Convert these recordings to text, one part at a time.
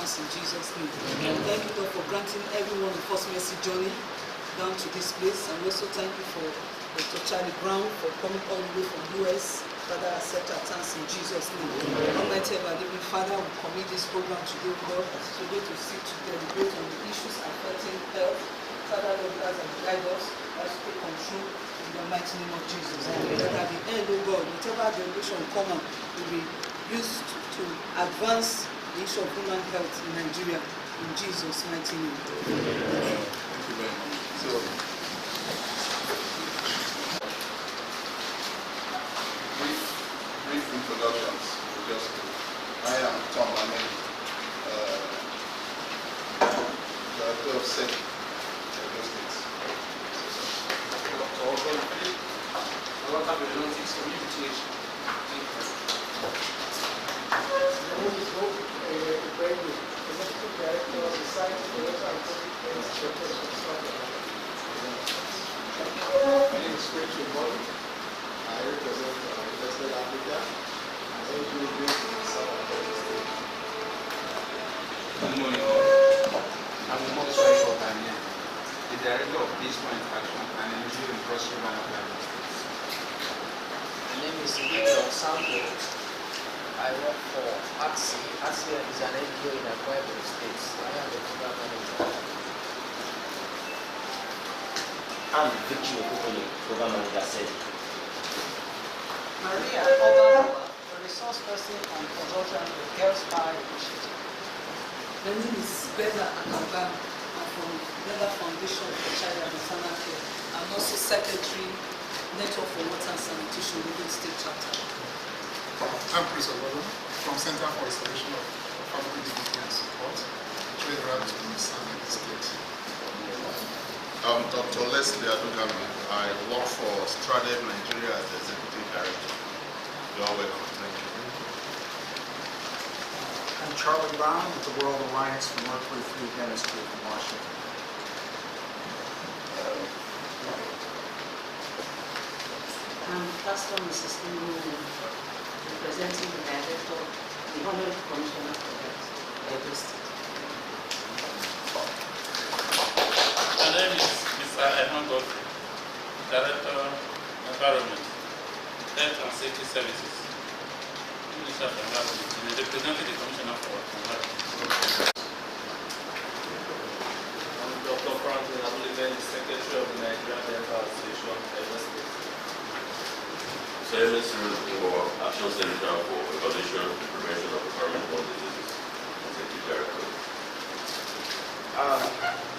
attacks in Jesus' name. And thank you, Lord, for granting everyone the first mercy journey down to this place. And also thank you for Dr. Charlie Brown for coming all the way from US. Father, accept our thanks in Jesus' name. Almighty ever living Father, we commit this program to you, Lord, today to seek to deliberate on the issues affecting health. Father, Lord, as and guide us, as take control in the mighty name of Jesus. And that at the end, oh God, whatever generation come on, will be used to advance the issue of human health in Nigeria. In Jesus' mighty name. Thank you very much. So, brief introductions. I am Tom Manning, Director of Sedi, Edo State. Dr. WAMFD, Aeronautics Communication. Executive Director of Society for Water and Public Health Chapter of Scotland. My name is Rachel Bobby. I represent West Africa and NGO based in South Africa. Good morning all. I'm MERCURY-FREE, the Director of Peaceful Interaction and NGO in Cross River North. My name is Edo State. I work for AXI. AXI is an NGO in Edo State. I am the program manager. I'm MERCURY-FREE, program manager Sedi. Maria Obama, the resource person and consultant with Girls Power Initiative. My name is Bella Akaba. I'm from Bella Foundation for Child and Maternal Care. I'm also Secretary, Network for Water and Sanitation, Edo State Chapter. I'm Chris Ogodo from Center for Restoration of Family Dignity and Support, Treasurer to the Edo State. I'm Dr. Leslie Adugami. I work for Stradeb Nigeria as the Executive Director. You are welcome. Thank you. I'm Charlie Brown with the World Alliance for MERCURY-FREE Dentistry from Washington. I'm Pastor Mrs. Lee, representing the Director, the Honorable Commissioner for Health, Edo State. My name is Mr. Ehan Godfrey, Director, Environment, Health and Safety Services, Minister of Environment, and representing the Commissioner for Environment. I'm Dr. Franklin Abuliven, Secretary of the Nigerian Dental Association, Edo State. Chairman for Action Center for Evaluation and Prevention of Environmental Diseases, Executive Director.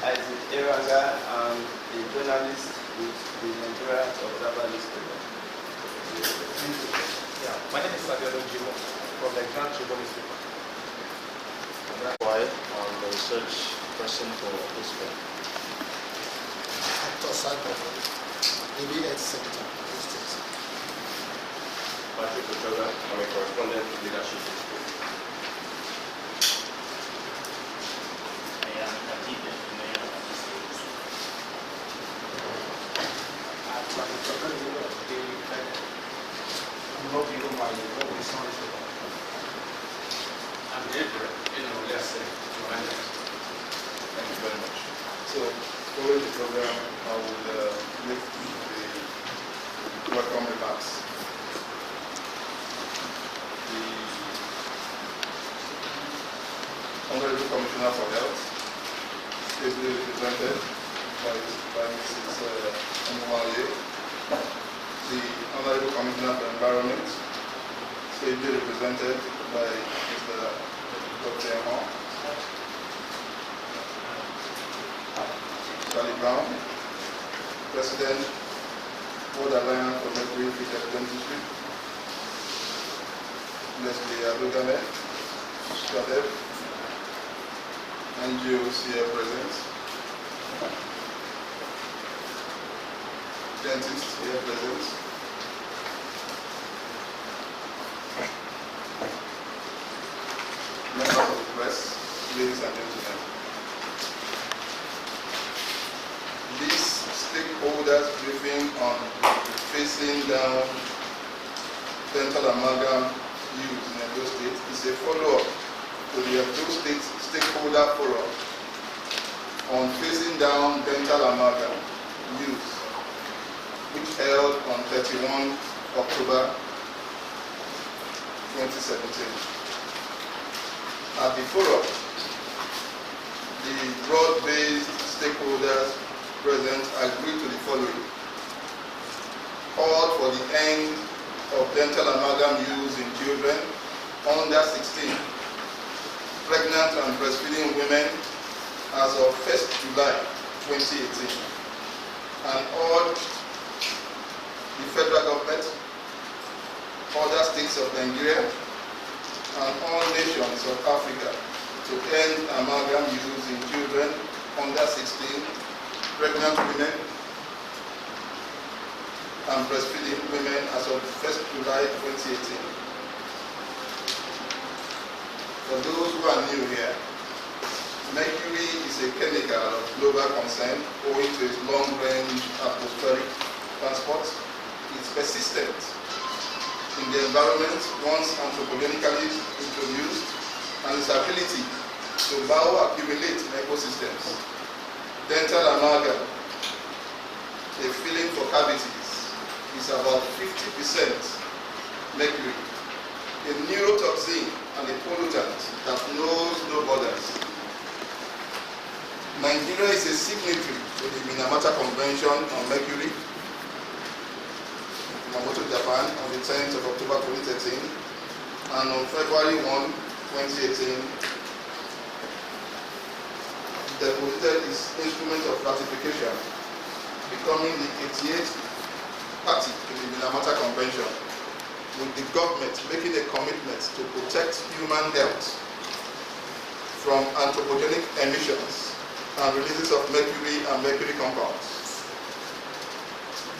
Isaac Eraga, I'm a journalist with the Nigeria Observer Newspaper. Yeah, my name is Sadio Jimo from the Grand Tribune Newspaper. I'm the research person for this one. Dr. Sadio, ABS Sector. Patrick Ochoa, I'm a correspondent to leadership. I am Katibe, the mayor of the state. I'm Robbie Umar, the Robbie Sons. I'm Gabriel, Thank you very much. So, following the program, I will make the welcome remarks. Honorable Commissioner for Health, ably represented by Mrs. Amuwaye. The Honorable Commissioner for Environment, ably represented by Mr. Dr. Emma. Charlie Brown, President, World Alliance for MERCURY-FREE Dentistry. Leslie Adugame, Stradeb, NGOs here present, dentists here present, members of the press, ladies and gentlemen. This stakeholders briefing on facing down dental amalgam use in Edo State is a follow-up to the Edo State Stakeholder Forum on phasing down dental amalgam use, which held on 31 October 2017. At the forum, the broad-based stakeholders present agreed to the following: called for the end of dental amalgam use in children under 16, pregnant and breastfeeding women as of 1st July 2018, and urged the federal government, other states of Nigeria, and all nations of Africa to end amalgam use in children under 16, pregnant women, and breastfeeding women as of 1st July 2018. For those who are new here, mercury is a chemical of global concern owing to its long-range atmospheric transport. It's persistent in the environment once anthropogenically introduced, and its ability to bioaccumulate in ecosystems. Dental amalgam, a filling for cavities, is about 50% mercury, a neurotoxin and a pollutant that knows no borders. Nigeria is a signatory to the Minamata Convention on Mercury, Kumamoto, Japan, on the 10th of October 2013, and on February 1, 2018, deposited its instrument of ratification, becoming the 88th party to the Minamata Convention, with the government making a commitment to protect human health from anthropogenic emissions and releases of mercury and mercury compounds.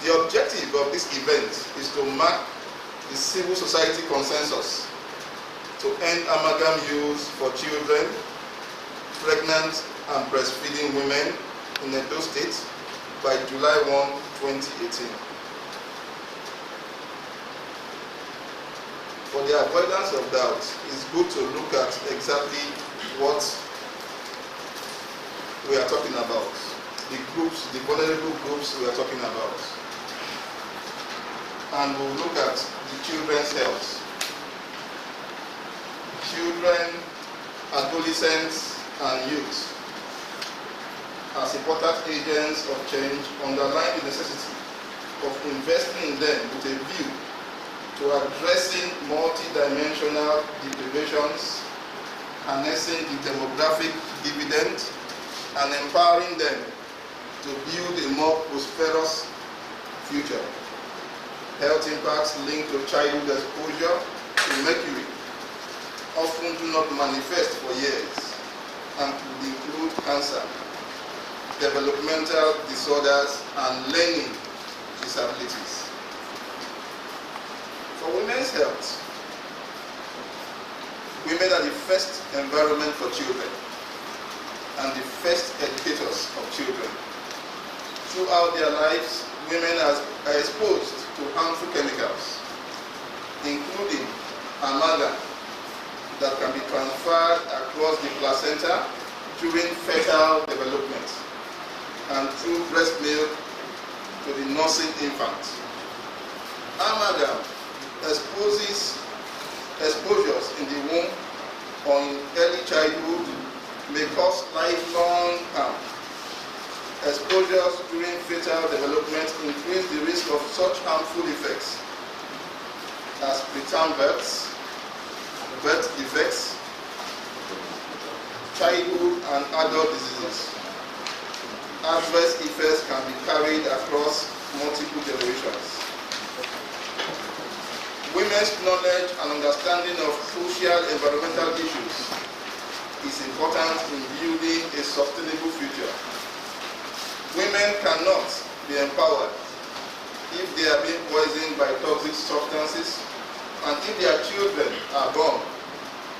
The objective of this event is to mark the civil society consensus to end amalgam use for children, pregnant and breastfeeding women in Edo State by July 1, 2018. For the avoidance of doubt, it's good to look at exactly what we are talking about, the groups, the vulnerable groups we are talking about. And we'll look at the children's health. Children, adolescents, and youth as important agents of change underline the necessity of investing in them with a view to addressing multidimensional deprivations, harnessing the demographic dividend, and empowering them to build a more prosperous future. Health impacts linked to childhood exposure to mercury often do not manifest for years and could include cancer, developmental disorders, and learning disabilities. For women's health, women are the first environment for children and the first educators of children. Throughout their lives, women are exposed to harmful chemicals, including amalgam that can be transferred across the placenta during fetal development and through breast milk to the nursing infant. Amalgam exposures in the womb or in early childhood may cause lifelong harm. Exposures during fetal development increase the risk of such harmful effects as preterm births, birth defects, childhood and adult diseases. Adverse effects can be carried across multiple generations. Women's knowledge and understanding of crucial environmental issues is important in building a sustainable future. Women cannot be empowered if they are being poisoned by toxic substances and if their children are born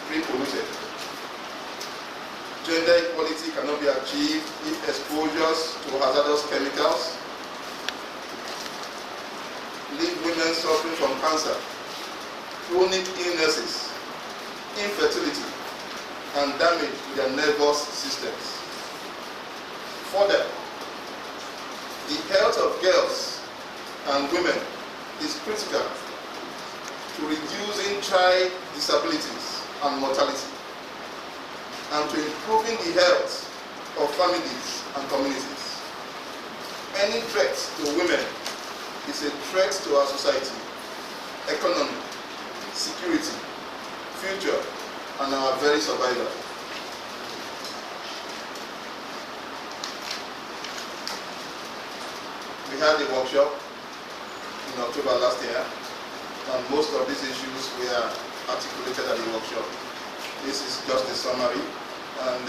pre-polluted. Gender equality cannot be achieved if exposures to hazardous chemicals leave women suffering from cancer, chronic illnesses, infertility, and damage to their nervous systems. Further, the health of girls and women is critical to reducing child disabilities and mortality, and to improving the health of families and communities. Any threat to women is a threat to our society, economy, security, future, and our very survival. We had a workshop in October last year, and most of these issues were articulated at the workshop. This is just a summary, and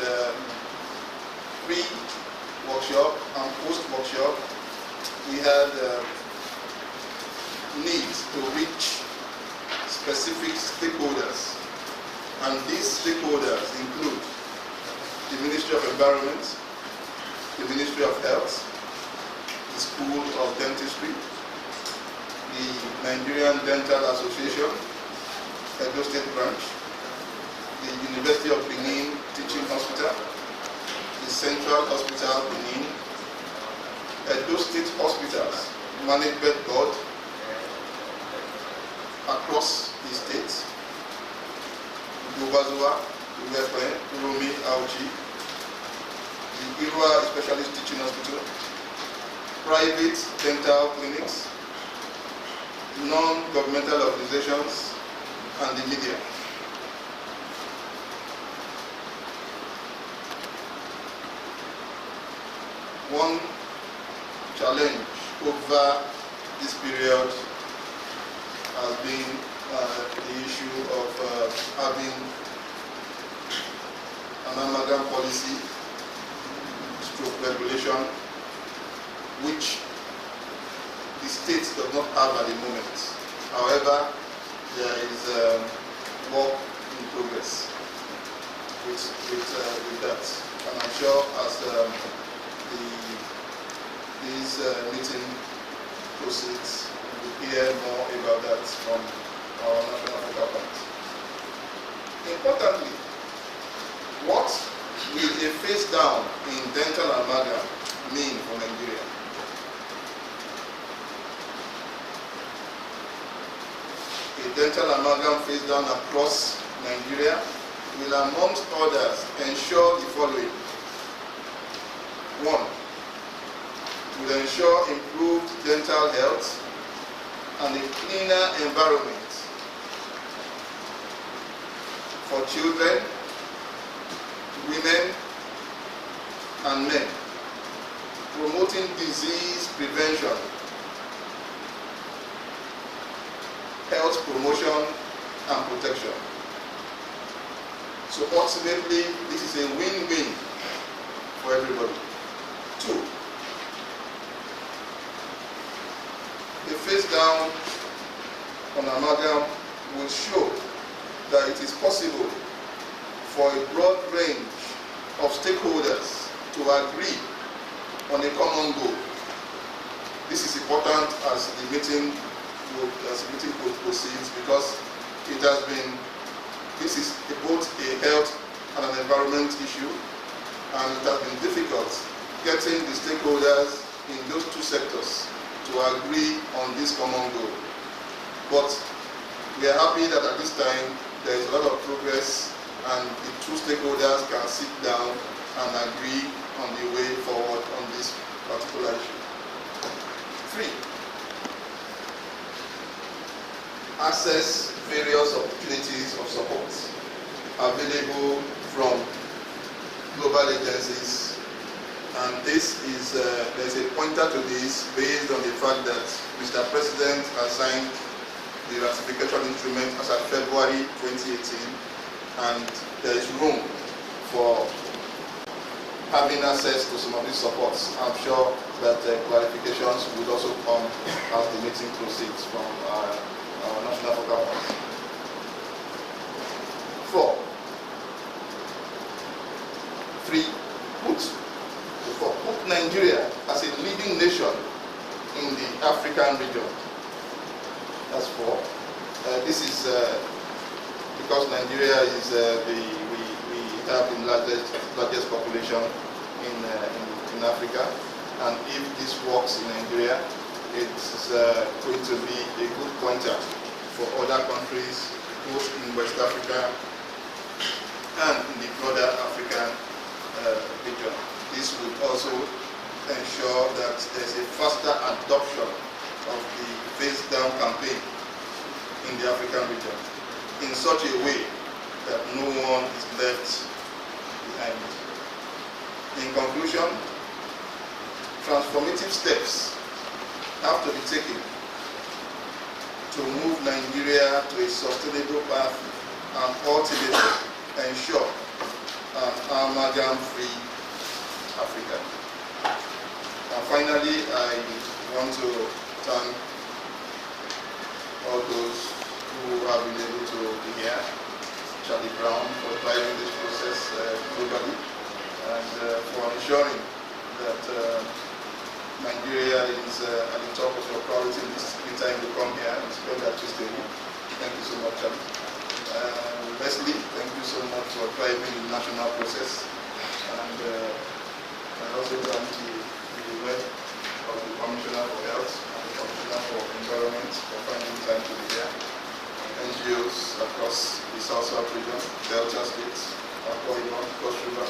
pre-workshop and post-workshop, we had needs to reach specific stakeholders, and these stakeholders include the Ministry of Environment, the Ministry of Health, the School of Dentistry, the Nigerian Dental Association, Edo State branch, the University of Benin Teaching Hospital, the Central Hospital Benin, Edo State Hospitals Management Board across the states, Gobazua, Uwefe, Uromi, Auchi, the Irwa Specialist Teaching Hospital, private dental clinics, non-governmental organizations, and the media. One challenge over this period has been the issue of having an amalgam policy, stroke regulation, which the state does not have at the moment. However, there is work in progress with that. And I'm sure as this meeting proceeds, we'll hear more about that from our national focal point. Importantly, what will a phase down in dental amalgam mean for Nigeria? A dental amalgam phase down across Nigeria will, amongst others, ensure the following. One, will ensure improved dental health and a cleaner environment for children, women, and men, promoting disease prevention, health promotion, and protection. So ultimately, this is a win-win for everybody. Two, the phase down on amalgam will show that it is possible for a broad range of stakeholders to agree on a common goal. This is important as the meeting proceeds, because it has been, this is both a health and an environment issue, and it has been difficult getting the stakeholders in those two sectors to agree on this common goal. But we are happy that at this time there is a lot of progress, and the two stakeholders can sit down and agree on the way forward on this particular issue. Three, access various opportunities of support available from global agencies, and this is there's a pointer to this based on the fact that Mr. President has signed the ratification instrument as of February 2018, and there is room for having access to some of these supports. I'm sure that clarifications will also come as the meeting proceeds from our national focal point. Four, put Nigeria as a leading nation in the African region. That's four. This is because Nigeria is we have the largest population in Africa. And if this works in Nigeria, it's going to be a good pointer for other countries, both in West Africa and in the broader African region. This will also ensure that there's a faster adoption of the face down campaign in the African region in such a way that no one is left behind. In conclusion, transformative steps have to be taken to move Nigeria to a sustainable path and ultimately ensure an amalgam-free Africa. And finally, I want to thank all those who have been able to be here. Charlie Brown for driving this process globally and for ensuring that Nigeria is at the top of your priority list every time you come here and spend at this table. Thank you so much, Charlie. Leslie, thank you so much for driving the national process. And I also thank the work of the Commissioner for Health and the Commissioner for Environment for finding time to be here. NGOs across the South region, Delta States, Akwa Ibom, Cross River,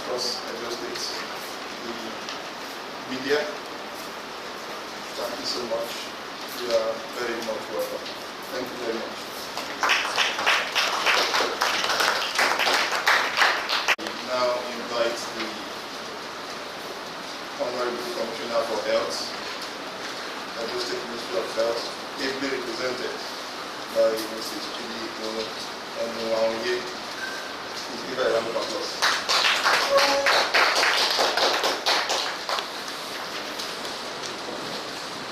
across Edo State, the media. Thank you so much. You are very much welcome. Thank you very much. Now invite the Honorable Commissioner for Health, Edo State Ministry of Health, ably represented by Mrs. Chidi Nwauye. Please give her a round of applause.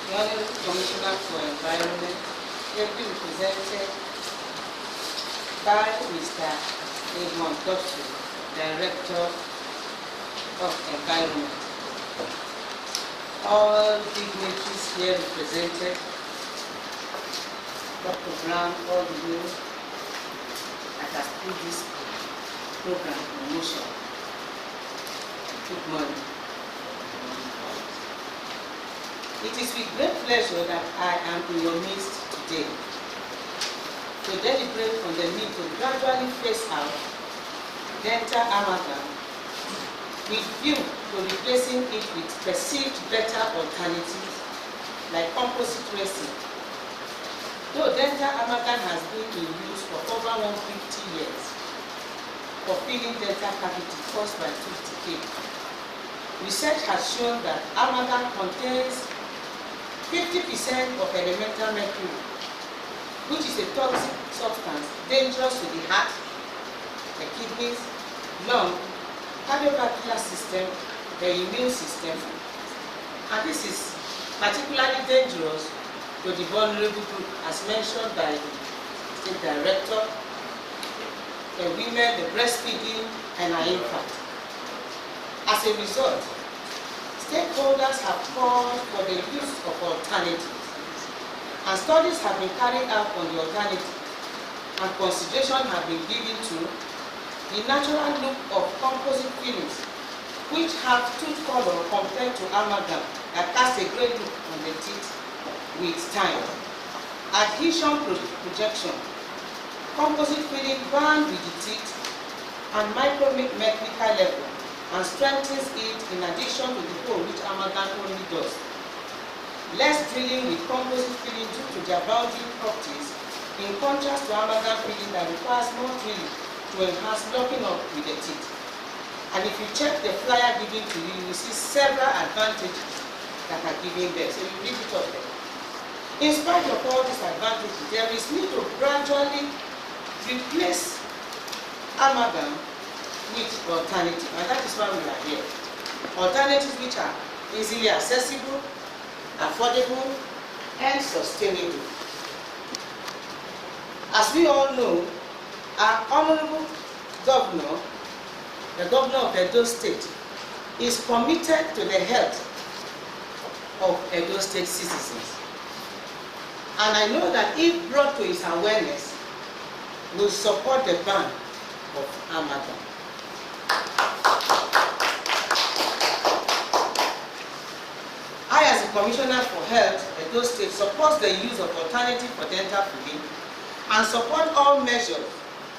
The Honorable Commissioner for Environment, ably represented by Mr. Edo State, Director of Environment. All dignitaries here represented, Dr. Brown, all the way that has put this program in motion. Good morning. It is with great pleasure that I am in your midst today to deliberate on the need to gradually phase out dental amalgam with view to replacing it with perceived better alternatives like composite resin. Though dental amalgam has been in use for over 150 years for filling dental cavity caused by tooth decay, research has shown that amalgam contains 50% of elemental mercury, which is a toxic substance dangerous to the heart, the kidneys, lung, cardiovascular system, the immune system, and this is particularly dangerous to the vulnerable group as mentioned by the State Director, the women, the breastfeeding, and our infant. As a result, stakeholders have called for the use of alternatives, and studies have been carried out on the alternative, and consideration have been given to the natural look of composite fillings, which have tooth color compared to amalgam that casts a grey look on the teeth with time. Adhesion projection, composite filling bound with the teeth and micrometrical level and strengthens it in addition to the hole which amalgam only does. Less drilling with composite filling due to their boundary properties in contrast to amalgam filling that requires more drilling to enhance locking up with the teeth. And if you check the flyer given to you, you will see several advantages that are given there. So you read it up there. In spite of all these advantages, there is need to gradually replace amalgam with alternative, and that is why we are here. Alternatives which are easily accessible, affordable, and sustainable. As we all know, our Honorable Governor, the Governor of Edo State, is committed to the health of Edo State citizens. And I know that if brought to his awareness, will support the ban of amalgam. Commissioner for Health, Edo State, supports the use of alternative for dental filling and support all measures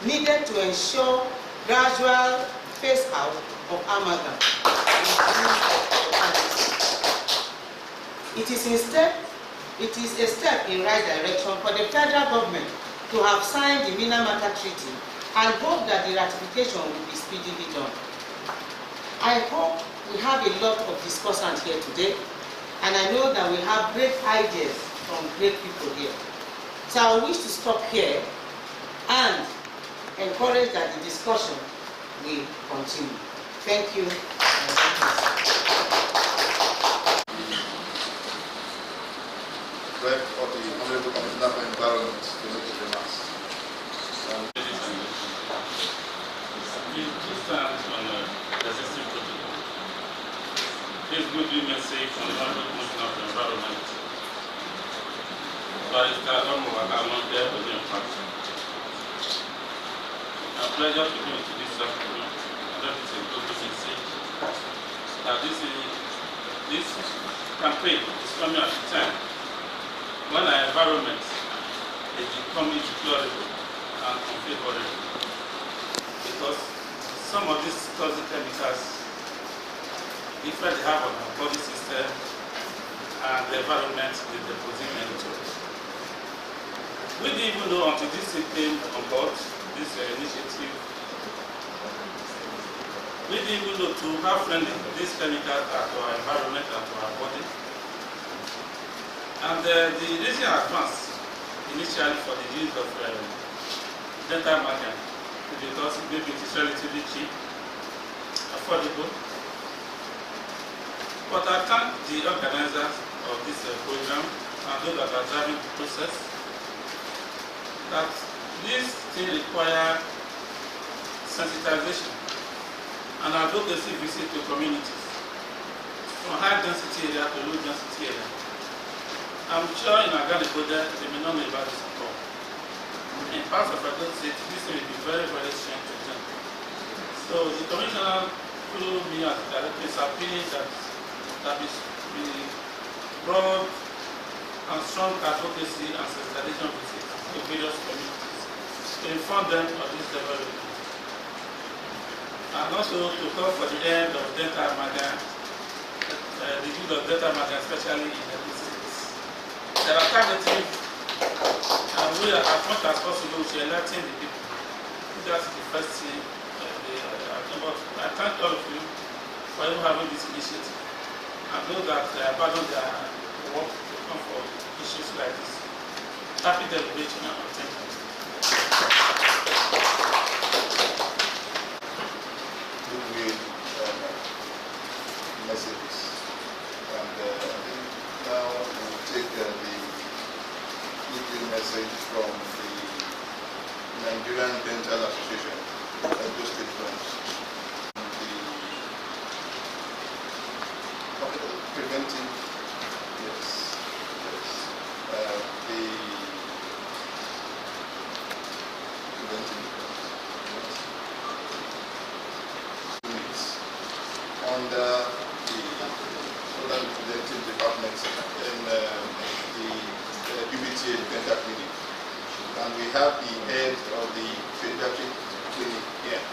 needed to ensure gradual phase out of amalgam. It is a step in right direction for the federal government to have signed the Minamata Treaty and hope that the ratification will be speedily done. I hope we have a lot of discussants here today, and I know that we have great ideas from great people here. So I wish to stop here and encourage that the discussion will continue. Thank you. For the Honorable Commissioner for Environment to make his remarks. Please stand on the existing protocol. Please good message from the Honorable Commissioner for Environment. Barrister Amowakamode Odempachi. A pleasure to be to this afternoon. I love it a good message that this campaign is coming at a time when our environment is becoming deplorable and unfavorable, because some of these toxic chemicals effect they have on our body system and the environment they deposit into it. We didn't even know until this came on board, this initiative. We didn't even know to how friendly these chemicals are to our environment and to our body. And the reason advance initially for the use of dental amalgam is because maybe it is relatively cheap, affordable. But I thank the organizers of this program and those that are driving the process that this thing requires sensitization and advocacy visit to communities from high density area to low density area. I'm sure in Agadibo they may not know about this at all. In parts of Edo State, this will be very, very strange to them. So the commissioner through me as the director is appealing that is the broad and strong advocacy and sensitization visits to various communities to inform them of this development. And also to call for the end of dental amalgam, the use of dental amalgam, especially in Edo State. There are alternatives, and we are as much as possible to enlighten the people. That's the first thing. I thank all of you for even having this initiative, and those that abandon their work to come for issues like this. Happy deliberation and thank you. Good messages, and now we'll take the message from the Nigerian Dental Association, Edo State branch. The preventive, yes, the preventive units under the preventive department in the UBTA dental clinic, and we have the head of the pediatric clinic here.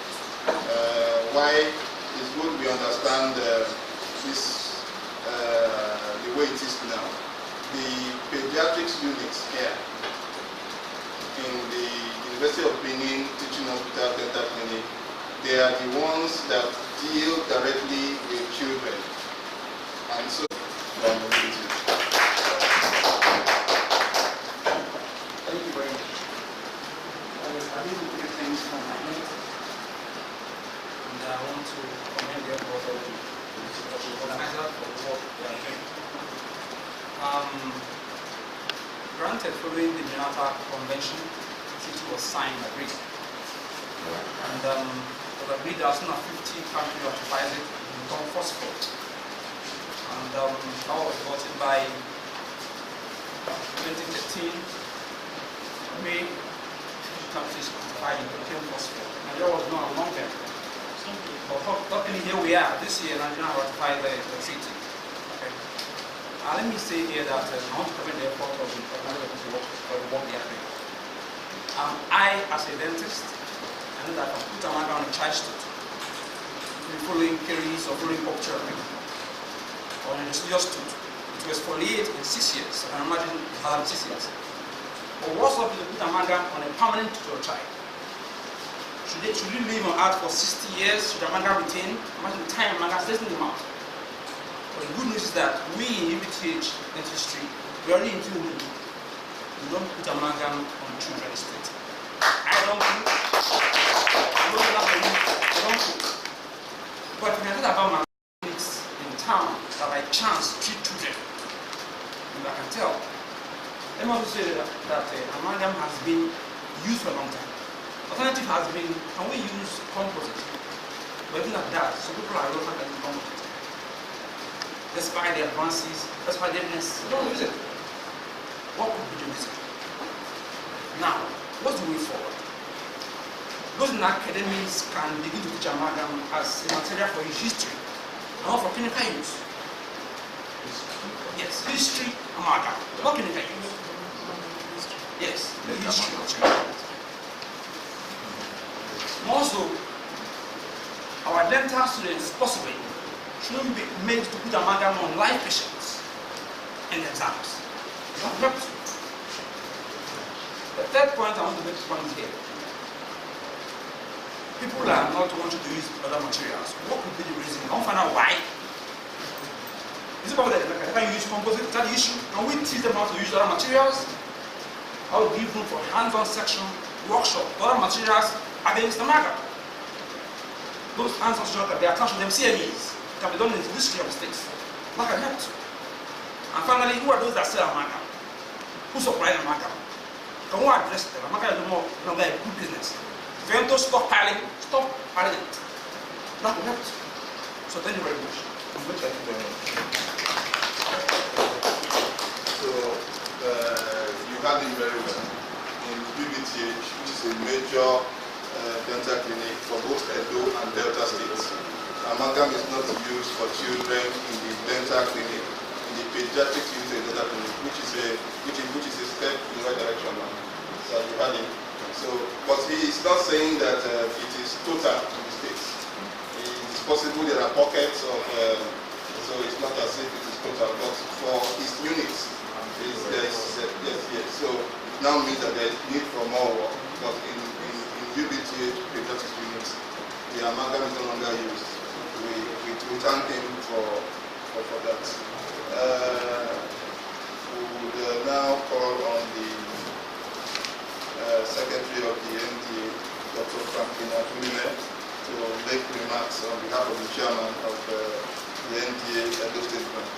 Why it's good we understand this the way it is now. The pediatrics units here in the University of Benin Teaching Hospital Dental Clinic, they are the ones that deal directly with children, and so Granted, following the Minamata Convention, it was signed and agreed. And it was agreed that as soon as 50 countries ratified it, it will become forceful. And that was voted by 2013. May countries ratified it became forceful. Nigeria was not among them. But luckily here we are. This year Nigeria ratified the treaty. Okay. Let me say here that I want to commend the effort of the work they are doing. I, as a dentist, I know that I can put amalgam on a child's tooth, following caries or following puncture, or in a serious tooth. It was exfoliate in 6 years. I can imagine it had 6 years. But what's up if you put amalgam on a permanent tooth or child? Should you leave on earth for 60 years? Should amalgam retain? Imagine the time amalgam stays in the mouth. But the good news is that we in UBTH dentistry, we are already into the loop. We don't put amalgam on children straight. I don't think. I don't think. But we can talk about my clinics in town that by chance treat children. And I can tell. Let me also say that amalgam has been used for a long time. Alternative has been, can we use composite? But even at that, some people are reluctant to use composite. Despite the advances, despite the evidence, they don't use it. What could be the reason? Now, what's the way forward? Those in academies can begin to teach amalgam as a material for history, not for clinical use. Yes, history amalgam, not clinical use. Yes, the history of children. More so, our dental students possibly shouldn't be made to put amalgam on live patients in exams. You don't have to. The third point I want to make this point here. People are not wanting to use other materials. What could be the reason? I want to find out why. Is it about that they can use composite? Is that the issue? Can we teach them how to use other materials? I will give them for hands-on section, workshop, other materials against amalgam. Those hands-on sections that they attach to them CMEs can be done in the history of mistakes. That can help too. And finally, who are those that sell amalgam? Who supply amalgam? Can we address them? Amalgam is no longer a good business. If you want to stop piling it. That will help too. So thank you very much. Thank you very much. So you had it very well. In UBTH, which is a major dental clinic for both Edo and Delta states, amalgam is not used for children in the dental clinic, in the pediatric unit in the dental clinic, which is a step in the right direction now. So you had it. So, but he is not saying that it is total in the states. It's possible there are pockets of, so it's not as if it is total, but for his units, yes. So it now means that there is need for more work. But in UBTH pediatric units, the amalgam is no longer used. We thank him for that. We would now call on the Secretary of the NDA, Dr. Franklin Atumile, to make remarks on behalf of the Chairman of the NDA Edo State branch.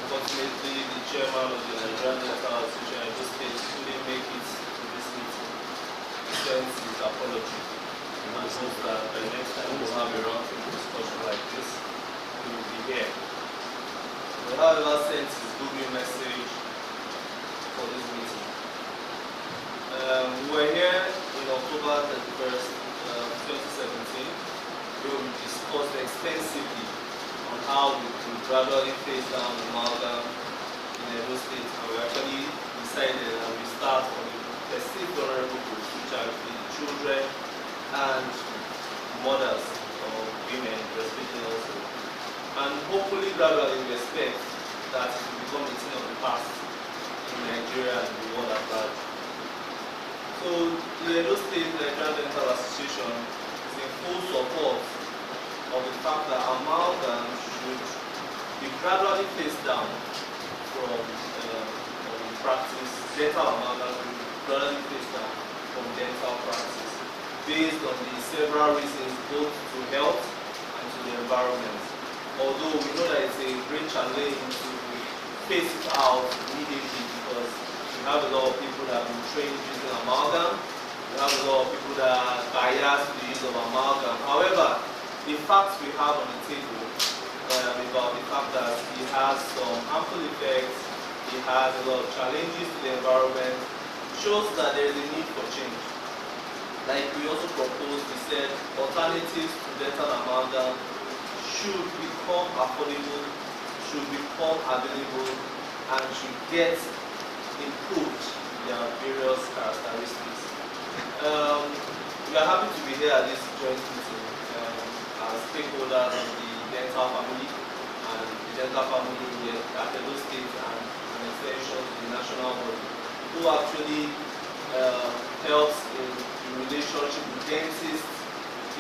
Unfortunately, the Chairman of the Nigerian Dental Association Edo State couldn't make it to this meeting. He sends his apology and hopes that the next time we'll have a roundtable discussion like this, he will be here. But however, sent his Google message for this meeting. We were here in October 31st, 2017, where we discussed extensively on how we could gradually phase down amalgam in Edo State, and we actually decided that we start from the perceived vulnerable groups, which are the children and mothers or women breastfeeding also. And hopefully gradually we expect that it will become a thing of the past in Nigeria and the world at large. So the Edo State Nigerian Dental Association is in full support of the fact that amalgam should be gradually phased down from practice. Dental amalgam should be gradually phased down from dental practice based on the several reasons both to health and to the environment. Although we know that it's a great challenge to phase it out immediately because we have a lot of people that have been trained using amalgam. We have a lot of people that are biased to the use of amalgam. However, the facts we have on the table about the fact that it has some harmful effects, it has a lot of challenges to the environment, shows that there is a need for change. Like we also proposed, we said alternatives to dental amalgam should become affordable, should become available, and should get improved their various characteristics. We are happy to be here at this joint meeting as stakeholders in the dental family and the dental family here at Edo State and an extension to the national body, who actually helps in the relationship with dentists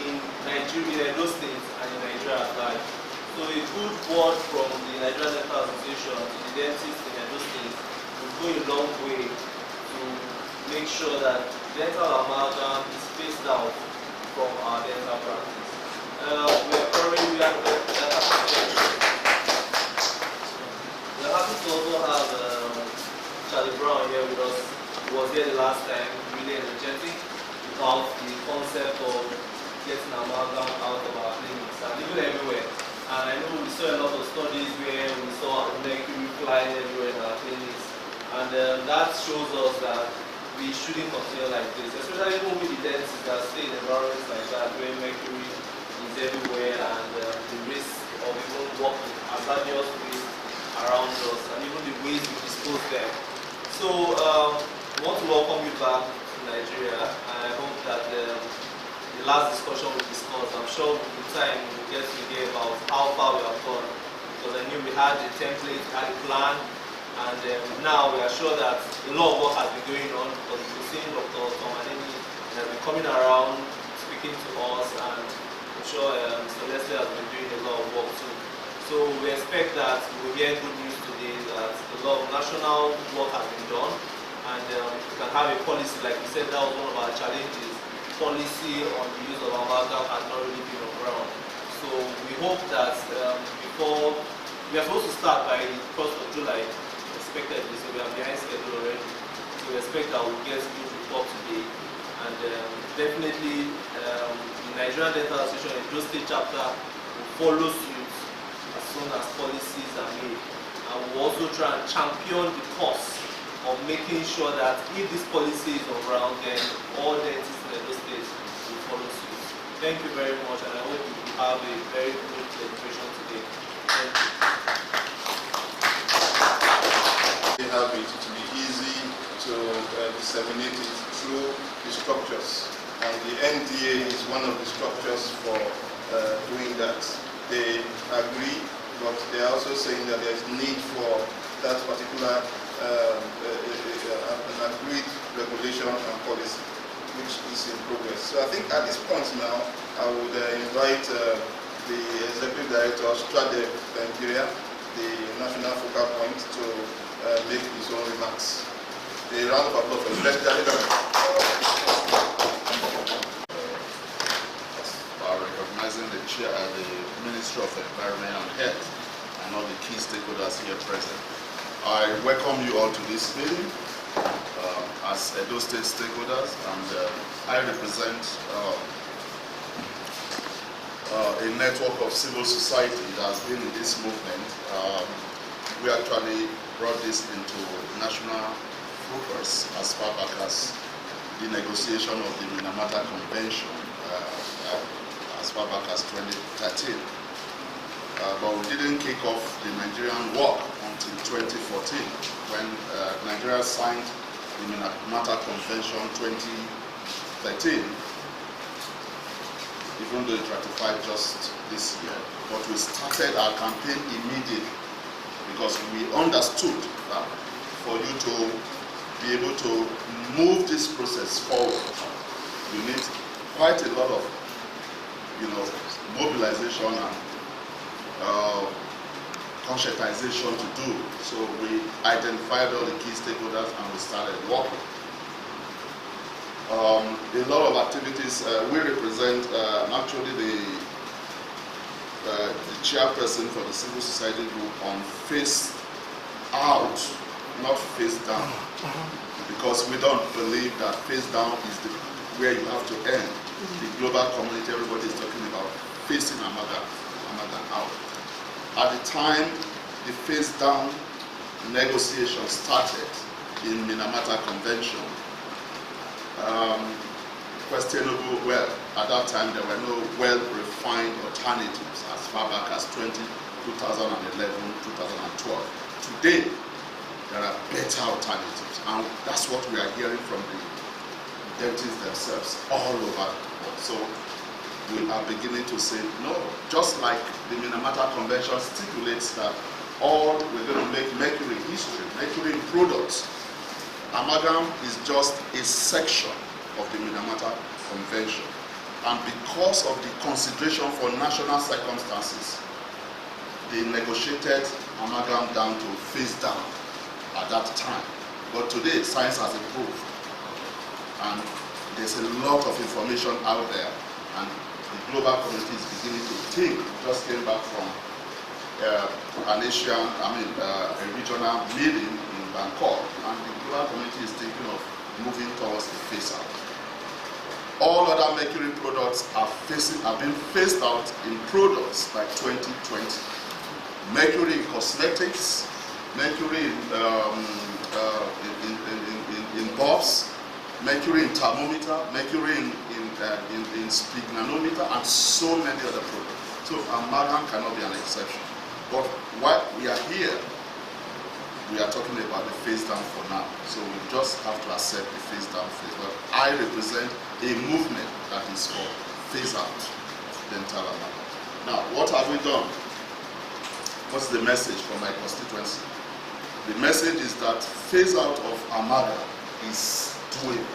in Nigeria, Edo State, and in Nigeria at large. So a good word from the Nigerian Dental Association to the dentists in Edo State will go a long way to make sure that dental amalgam is phased out from our dental practice. We are happy to also have Charlie Brown here with us. He was here the last time, really energetic about the concept of getting amalgam out of our clinics and even everywhere. And I know we saw a lot of studies where we saw mercury flying everywhere in our clinics, and that shows us that we shouldn't continue like this, especially even with the dentists that stay in environments like that where mercury is everywhere, and the risk of even working hazardous waste around us, and even the ways we dispose them. So we want to welcome you back to Nigeria, and I hope that the last discussion we discussed, I'm sure with time we'll get to hear about how far we have gone, because I knew we had a template, we had a plan, and now we are sure that a lot of work has been going on, because we've seen Dr. Tomanini has been coming around, speaking to us, and I'm sure Mr. Leslie has been doing a lot of work too. So we expect that we will hear good news today that a lot of national work has been done, and we can have a policy, like we said, that was one of our challenges. Policy on the use of amalgam has not really been on ground. So we hope that before, we are supposed to start by the 1st of July, expectedly, so we are behind schedule already. So we expect that we'll get good report today. And definitely the Nigerian Dental Association Edo State Chapter will follow suit as soon as policies are made. And we'll also try and champion the cause of making sure that if this policy is on ground, then all dentists in Edo State will follow suit. Thank you very much, and I hope you will have a very good celebration today. Thank you. We have it to be easy to disseminate it through the structures, and the NDA is one of the structures for doing that. They agree, but they are also saying that there is need for that particular an agreed regulation and policy, which is in progress. So I think at this point now, I would invite the Executive Director, Strade Nigeria, the national focal point, to make his own remarks. A round of applause for the President. Recognizing the chair, the Ministry of Environment and Health, and all the key stakeholders here present. I welcome you all to this meeting as Edo State stakeholders, and I represent a network of civil society that has been in this movement. We actually brought this into national focus as far back as the negotiation of the Minamata Convention as far back as 2013. But we didn't kick off the Nigerian work until 2014, when Nigeria signed the Minamata Convention 2013, even though it ratified just this year. But we started our campaign immediately because we understood that for you to be able to move this process forward, you need quite a lot of, mobilization and conscientization to do. So we identified all the key stakeholders and we started working. A lot of activities. We represent actually the chairperson for the civil society group on phase out, not phase down, because we don't believe that phase down is where you have to end. The global community, everybody is talking about phasing amalgam out. At the time the phase down negotiation started in Minamata Convention, questionable, well, at that time there were no well-refined alternatives as far back as 2011, 2012. Today, there are better alternatives, and that's what we are hearing from the dentists themselves all over the world. So we are beginning to say, no, just like the Minamata Convention stipulates that all we're going to make mercury history, mercury in products. Amalgam is just a section of the Minamata Convention. And because of the consideration for national circumstances, they negotiated amalgam down to phase down at that time. But today, science has improved. And there's a lot of information out there. And the global community is beginning to think. Just came back from a regional meeting in Bangkok. And the global community is thinking of moving towards the phase out. All other mercury products have been phased out in products by 2020. Mercury in cosmetics, mercury in bulbs, mercury in thermometer, mercury in sphygmanometer, and so many other products. So amalgam cannot be an exception. But while we are here, we are talking about the phase down for now. So we just have to accept the phase down phase. But I represent a movement that is called phase out dental amalgam. Now, what have we done? What's the message from my constituency? The message is that phase out of amalgam is doable.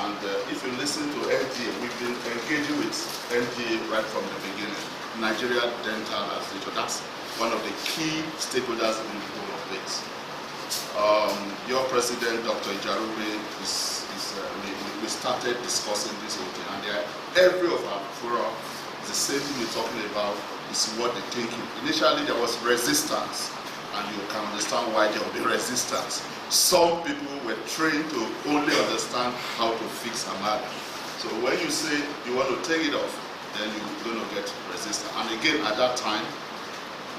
And if you listen to NGA, we've been engaging with NGA right from the beginning. Nigeria Dental Association, that's one of the key stakeholders in the whole of this. Your president, Dr. Ijarube, we started discussing this whole thing, and every of our forum, the same thing we're talking about is what they're thinking. Initially, there was resistance, and you can understand why there will be resistance. Some people were trained to only understand how to fix amalgam. So when you say you want to take it off, then you're going to get resistance. And again, at that time,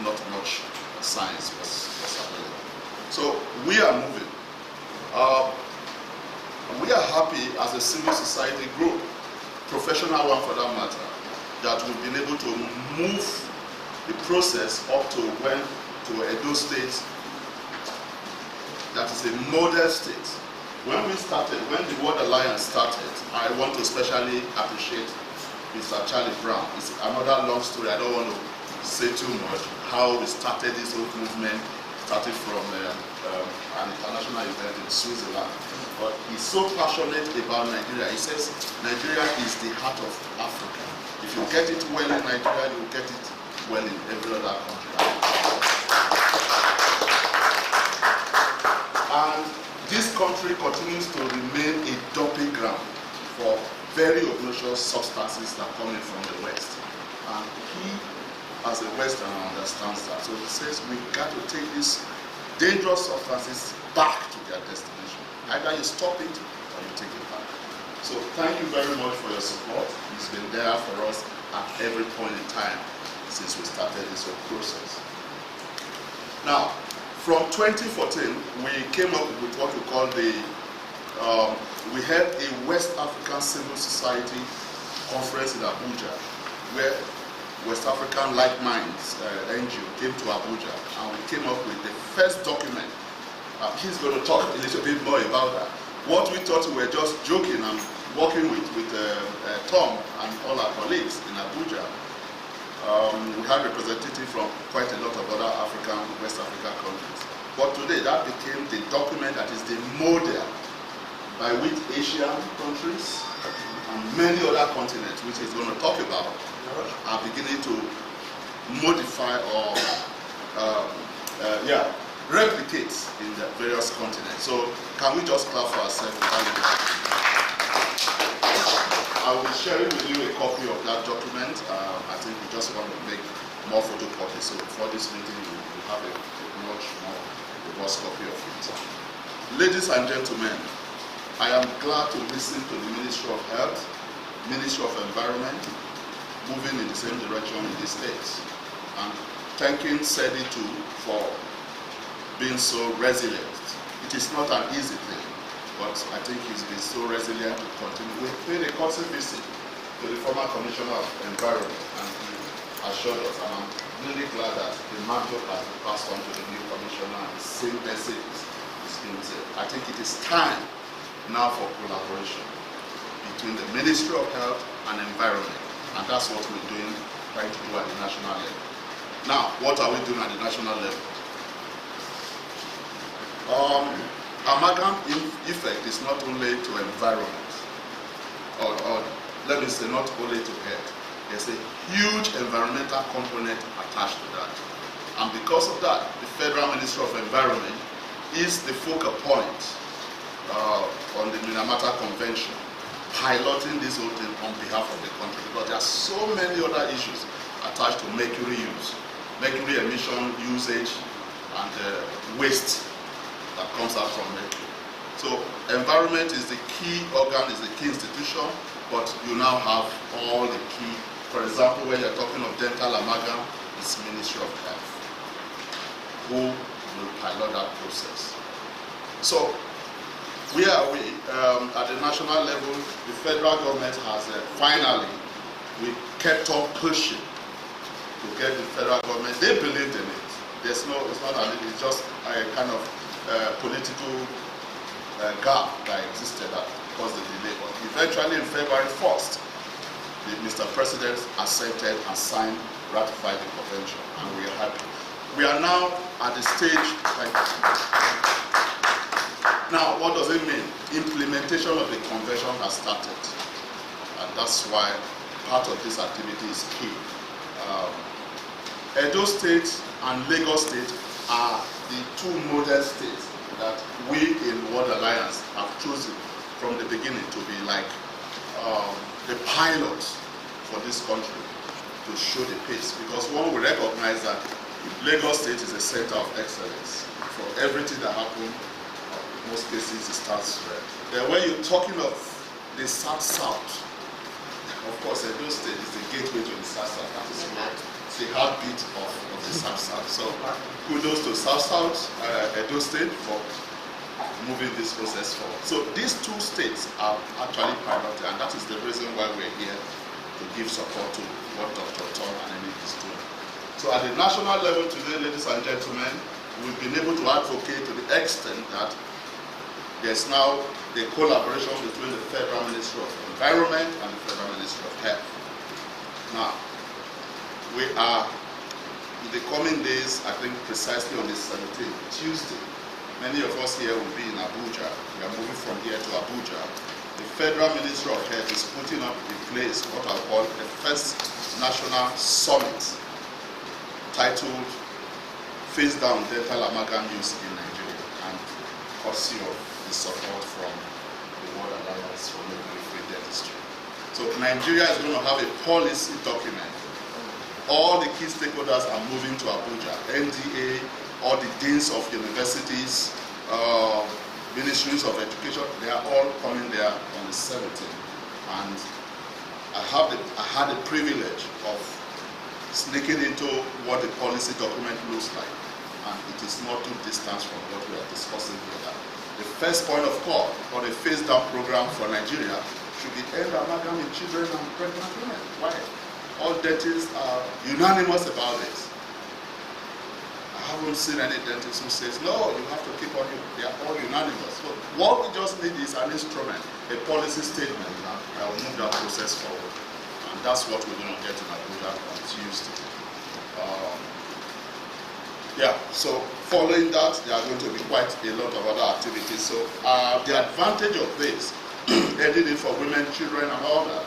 not much science was available. So we are moving. We are happy as a civil society group, professional one for that matter, that we've been able to move the process up to Edo State, that is a model state. When we started, when the World Alliance started, I want to especially appreciate Mr. Charlie Brown. It's another long story. I don't want to say too much. How we started this whole movement, started from an international event in Switzerland. But he's so passionate about Nigeria. He says Nigeria is the heart of Africa. If you get it well in Nigeria, you will get it well in every other country. And this country continues to remain a dumping ground for very obnoxious substances that come in from the West. And he, as a Westerner, understands that. So he says we've got to take these dangerous substances back to their destination. Either you stop it or you take it back. So thank you very much for your support. It's been there for us at every point in time since we started this whole process. Now, from 2014, we came up with what we call we had a West African Civil Society conference in Abuja, where West African Like Minds NGO came to Abuja, and we came up with the first document. He's going to talk a little bit more about that. What we thought we were just joking and working with Tom and all our colleagues in Abuja. We had representatives from quite a lot of other West African countries. But today, that became the document that is the model by which Asian countries and many other continents, which he's going to talk about, are beginning to modify or replicate in the various continents. So can we just clap for ourselves? I will be sharing with you a copy of that document. I think we just want to make more photocopies. So before this meeting, you will have a much more robust copy of it. Ladies and gentlemen, I am glad to listen to the Ministry of Health, Ministry of Environment, moving in the same direction in these states. And thanking Sedi too for being so resilient. It is not an easy thing. but I think he's been so resilient to continue. We paid a courtesy visit to the former Commissioner of Environment, and he assured us, and I'm really glad that the mantle has been passed on to the new Commissioner, and the same message is being said. I think it is time now for collaboration between the Ministry of Health and Environment, and that's what we're doing, trying to do at the national level. Now, what are we doing at the national level? Amalgam effect is not only to environment, or let me say not only to health. There's a huge environmental component attached to that. And because of that, the Federal Ministry of Environment is the focal point on the Minamata Convention, piloting this whole thing on behalf of the country, because there are so many other issues attached to mercury use, mercury emission usage, and waste that comes out from mercury. So environment is the key organ, is the key institution, but you now have all the key. For example, when you're talking of dental amalgam, it's Ministry of Health, who will pilot that process. So where are we? At the national level, the federal government has finally, we kept on pushing to get the federal government. They believed in it. It's not it's just a kind of political gap that existed that caused the delay. But eventually, in February 1st, Mr. President accepted and signed, ratified the convention, and we are happy. We are now at the stage. Now, what does it mean? Implementation of the convention has started, and that's why part of this activity is key. Edo State and Lagos State are the two model states that we in World Alliance have chosen from the beginning to be like the pilots for this country to show the pace. Because one will recognize that Lagos State is a center of excellence for everything that happens. In most cases, it starts there. Then when you're talking of the South-South, of course, Edo State is the gateway to the South-South. That is what the heartbeat of the South-South. So kudos to South-South, Edo State for moving this process forward. So these two states are actually piloted, and that is the reason why we're here to give support to what Dr. Tom and Amy is doing. So at the national level today, ladies and gentlemen, we've been able to advocate to the extent that there's now a collaboration between the Federal Ministry of Environment and the Federal Ministry of Health. Now, we are, in the coming days, I think precisely on the 17th, Tuesday, many of us here will be in Abuja. We are moving from here to Abuja. The Federal Ministry of Health is putting up in place what I call the first national summit titled Face Down Dental Amalgam Use in Nigeria, and courtesy of the support from the World Alliance for MERCURY-Free Dentistry. So Nigeria is going to have a policy document. All the key stakeholders are moving to Abuja. NDA, all the deans of universities, ministries of education, they are all coming there on the 17th. And I had the privilege of sneaking into what the policy document looks like. And it is not too distant from what we are discussing here. The first point of call for the phase-down program for Nigeria should be end amalgam in children and pregnant women. Why? All dentists are unanimous about this. I haven't seen any dentist who says, no, you have to keep on it. They are all unanimous. So what we just need is an instrument, a policy statement that will move that process forward. And that's what we're going to get in Abuja on Tuesday. So following that, there are going to be quite a lot of other activities. So the advantage of this, ending it for women, children, and all that,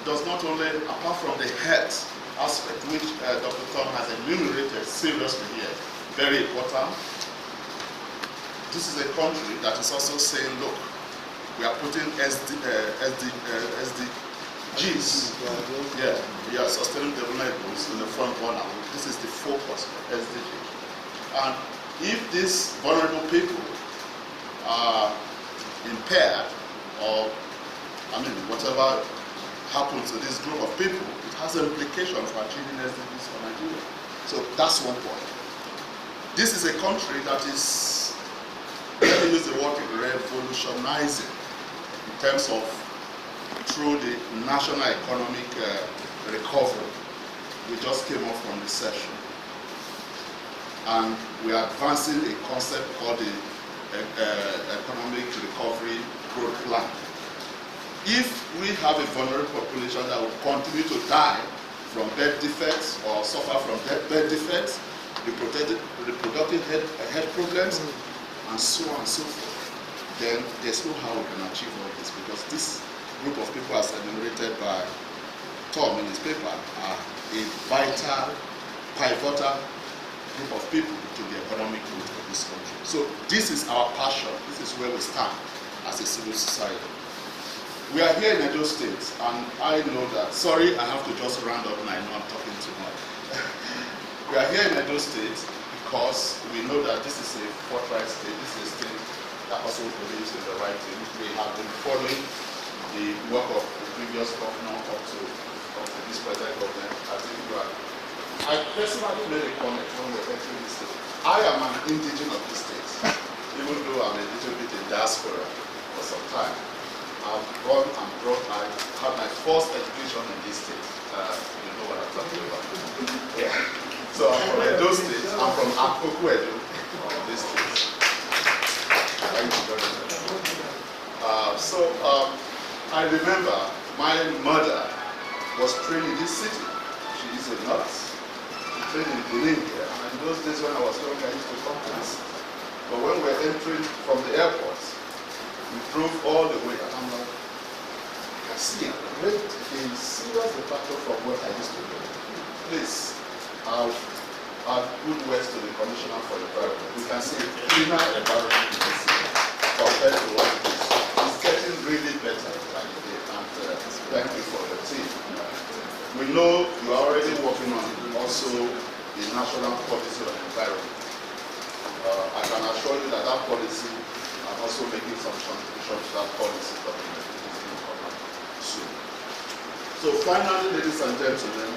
does not only, apart from the health aspect, which Dr. Tom has enumerated seriously here, very important. This is a country that is also saying, look, we are putting SDGs, Sustainable Development Goals in the front corner. This is the focus of SDGs. And if these vulnerable people are impaired, or, whatever happens to this group of people, it has implications for achieving SDGs for Nigeria. So that's one point. This is a country that is, let me me use the word revolutionizing in terms of through the national economic recovery. We just came off from recession. And we are advancing a concept called the Economic Recovery Growth Plan. If we have a vulnerable population that will continue to die from birth defects or suffer from birth defects, reproductive health problems, and so on and so forth, then there's no how we can achieve all this, because this group of people, as enumerated by Tom in his paper, are a vital, pivotal group of people to the economic growth of this country. So this is our passion. This is where we stand as a civil society. We are here in Edo State, and I know that, sorry, I have to just round up and I know I'm talking too much. We are here in Edo State because we know that this is a forthright state. This is a state that also believes in the right thing. We have been following the work of the previous governor up to this present government. I think you are. I personally made a comment when we were entering this state. I am an indigenous of this state, even though I'm a little bit in diaspora for some time. I've gone and brought, I had my first education in this state. You know what I'm talking about. Yeah. So I'm from Edo State. I'm from Akoko Edo, this state. Thank you very much. I remember my mother was trained in this city. She is a nurse. She trained in Benin here. And in those days when I was young, I used to come to this city. But when we were entering from the airport, we drove all the way, and I'm like, I can see a great, a serious departure from what I used to do. Please, I'll good words to the Commissioner for the Environment. We can see a cleaner environment in this city compared to what it is. It's getting really better than it is, and thank you for the team. We know you are already working on also the national policy on environment. I can assure you that that policy, I'm also making some contributions to that policy document which is going to come out soon. So finally, ladies and gentlemen,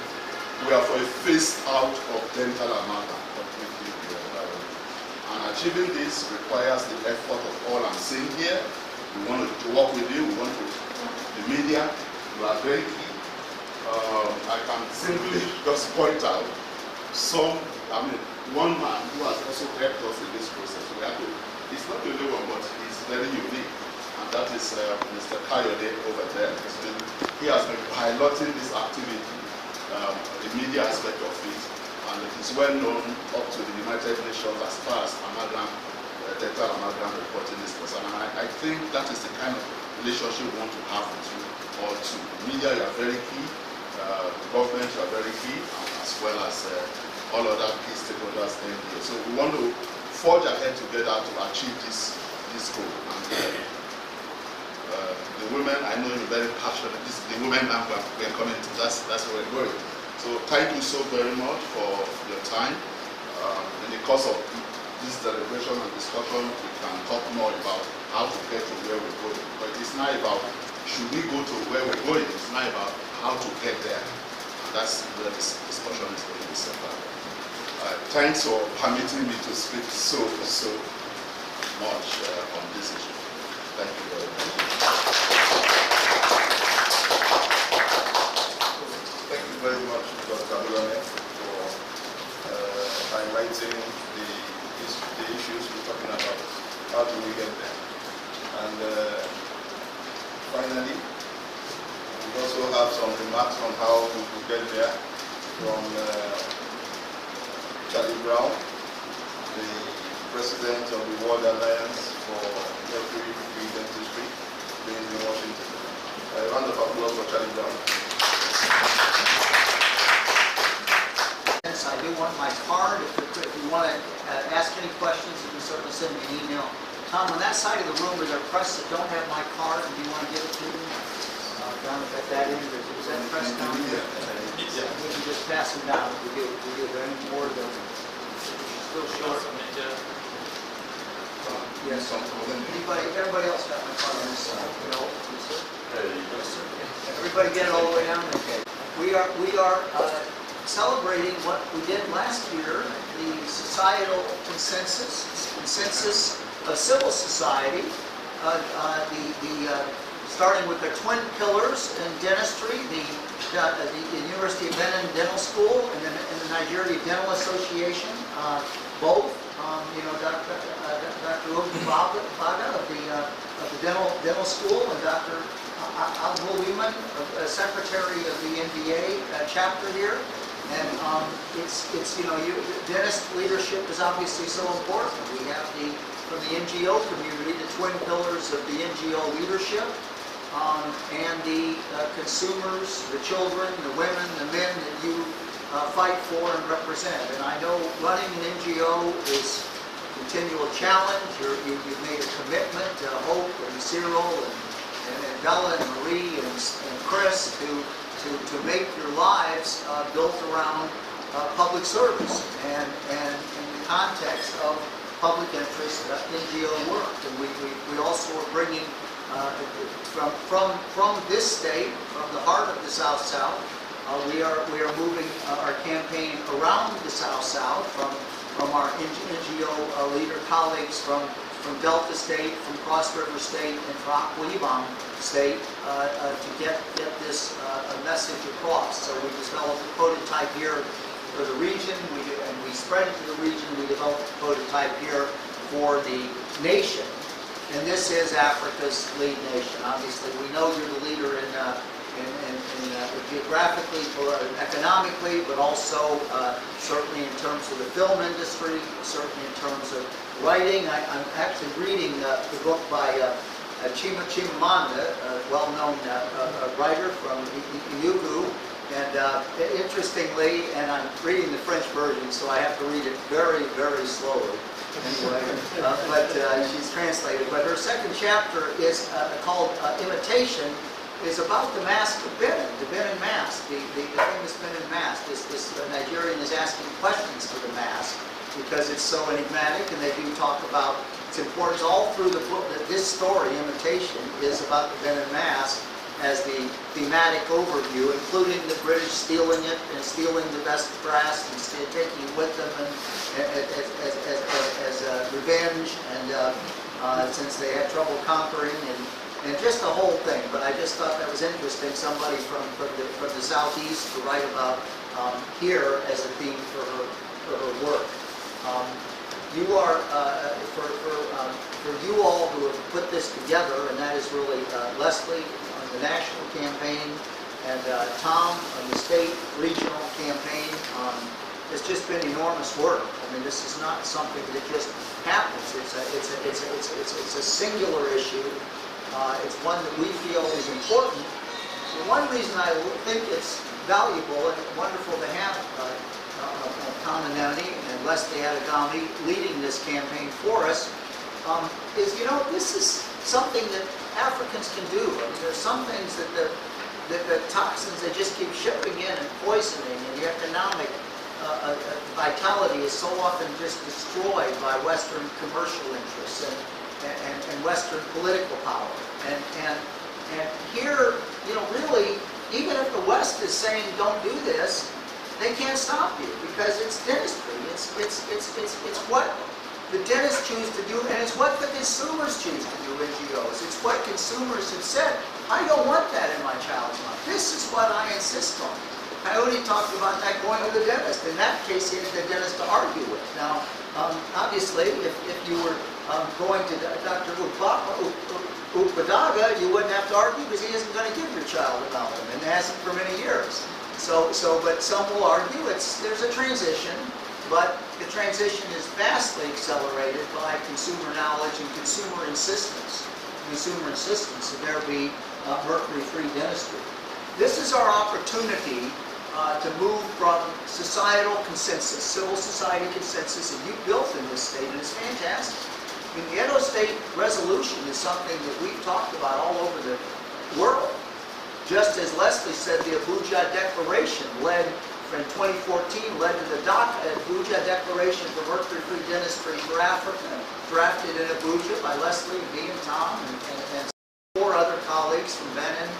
we are for a phase out of dental amalgam completely in the environment. And achieving this requires the effort of all I'm saying here. We want to work with you, we want to, the media, you are very key. I can simply just point out one man who has also helped us in this process. We have to, it's not the only one, but he's very unique, and that is Mr. Kayode over there. He has been piloting this activity, the media aspect of it, and it is well known up to the United Nations as far as amalgam, dental amalgam reporting is concerned. And I think that is the kind of relationship we want to have with you all too. The media, you are very key. The government, you are very key, as well as all other key stakeholders in here. So we want to forge ahead together to achieve this goal. And the women, I know you're very passionate. This is the women number we're coming to. That's where we're going. So thank you so very much for your time. In the course of this deliberation and discussion, we can talk more about how to get to where we're going. But it's not about should we go to where we're going. It's not about how to get there. And that's where this discussion is going to be centered. Thanks for permitting me to speak so much on this issue. Thank you very much. Thank you very much, Dr. Abulane, for highlighting the issues we're talking about. How do we get there? And finally, we also have some remarks on how we could get there from Charlie Brown, the president of the World Alliance for MERCURY-FREE Dentistry, based in Washington. A round of applause for Charlie Brown. I do want my card. If you want to ask any questions, you can certainly send me an email. Tom, on that side of the room, are there press that don't have my card? Do you want to give it to me? Down at that end, is that press down here? Yeah. We can just pass them down. We give any more of them. Still short. Yes. Everybody else got my card on this side? No. Yes, sir. Everybody get it all the way down? Okay. We are celebrating what we did last year, the societal consensus civil society, starting with their twin pillars in dentistry, the University of Benin Dental School and the Nigeria Dental Association, both. Dr. Baga of the dental school, and Dr. Abdul Wiman, secretary of the NBA chapter here. And dentist leadership is obviously so important. We have from the NGO community, the twin pillars of the NGO leadership, and the consumers, the children, the women, the men that you fight for and represent. And I know running an NGO is a continual challenge. You've made a commitment to Hope and Cyril and Bella and Marie and Chris to make your lives built around public service and in the context of public interest NGO work. And we also are bringing from this state, from the heart of the South-South, we are moving our campaign around the South-South from our NGO leader colleagues from Delta State, from Cross River State, and from Akwa Ibom State to get this message across. So we developed a prototype here for the region, and we spread it to the region. We developed a prototype here for the nation. And this is Africa's lead nation. Obviously, we know you're the leader in geographically or economically, but also certainly in terms of the film industry, certainly in terms of writing. I'm actually reading the book by Chimamanda, a well-known writer from Enugu. And interestingly, and I'm reading the French version, so I have to read it very, very slowly. Anyway, but she's translated. But her second chapter is called Imitation, is about the mask of Benin, the Benin mask, the famous Benin mask. This Nigerian is asking questions to the mask because it's so enigmatic, and they do talk about its importance all through the book. This story, Imitation, is about the Benin mask as the thematic overview, including the British stealing it and stealing the best brass and taking it with them as revenge, and since they had trouble conquering and just the whole thing. But I just thought that was interesting. Somebody from the southeast to write about here as a theme for her work. You are for you all who have put this together, and that is really Leslie on the national campaign and Tom on the state regional campaign. It's just been enormous work. I mean, this is not something that just happens. It's a singular issue. It's one that we feel is important. So one reason I think it's valuable and wonderful to have Tom Anani and Leslie Adegami leading this campaign for us is, this is something that Africans can do. I mean, there's some things that the toxins they just keep shipping in and poisoning, and the economic vitality is so often just destroyed by Western commercial interests and Western political power. And here, really, even if the West is saying don't do this, they can't stop you because it's dentistry. It's what the dentists choose to do, and it's what the consumers choose to do, NGOs. It's what consumers have said. I don't want that in my child's mouth. This is what I insist on. Coyote talked about that going to the dentist. In that case, he had the dentist to argue with. Now, obviously, if you were going to Dr. Upadaga, you wouldn't have to argue because he isn't going to give your child amalgam, and hasn't for many years. But some will argue there's a transition, but the transition is vastly accelerated by consumer knowledge and consumer insistence. That there be mercury-free dentistry. This is our opportunity to move from societal consensus, civil society consensus, and you've built in this state, and it's fantastic. I mean, the Edo State resolution is something that we've talked about all over the world. Just as Leslie said, the Abuja Declaration in 2014 led to the Abuja Declaration for Mercury-Free Dentistry for Africa, drafted in Abuja by Leslie, me, and Tom, and 4 other colleagues from Benin,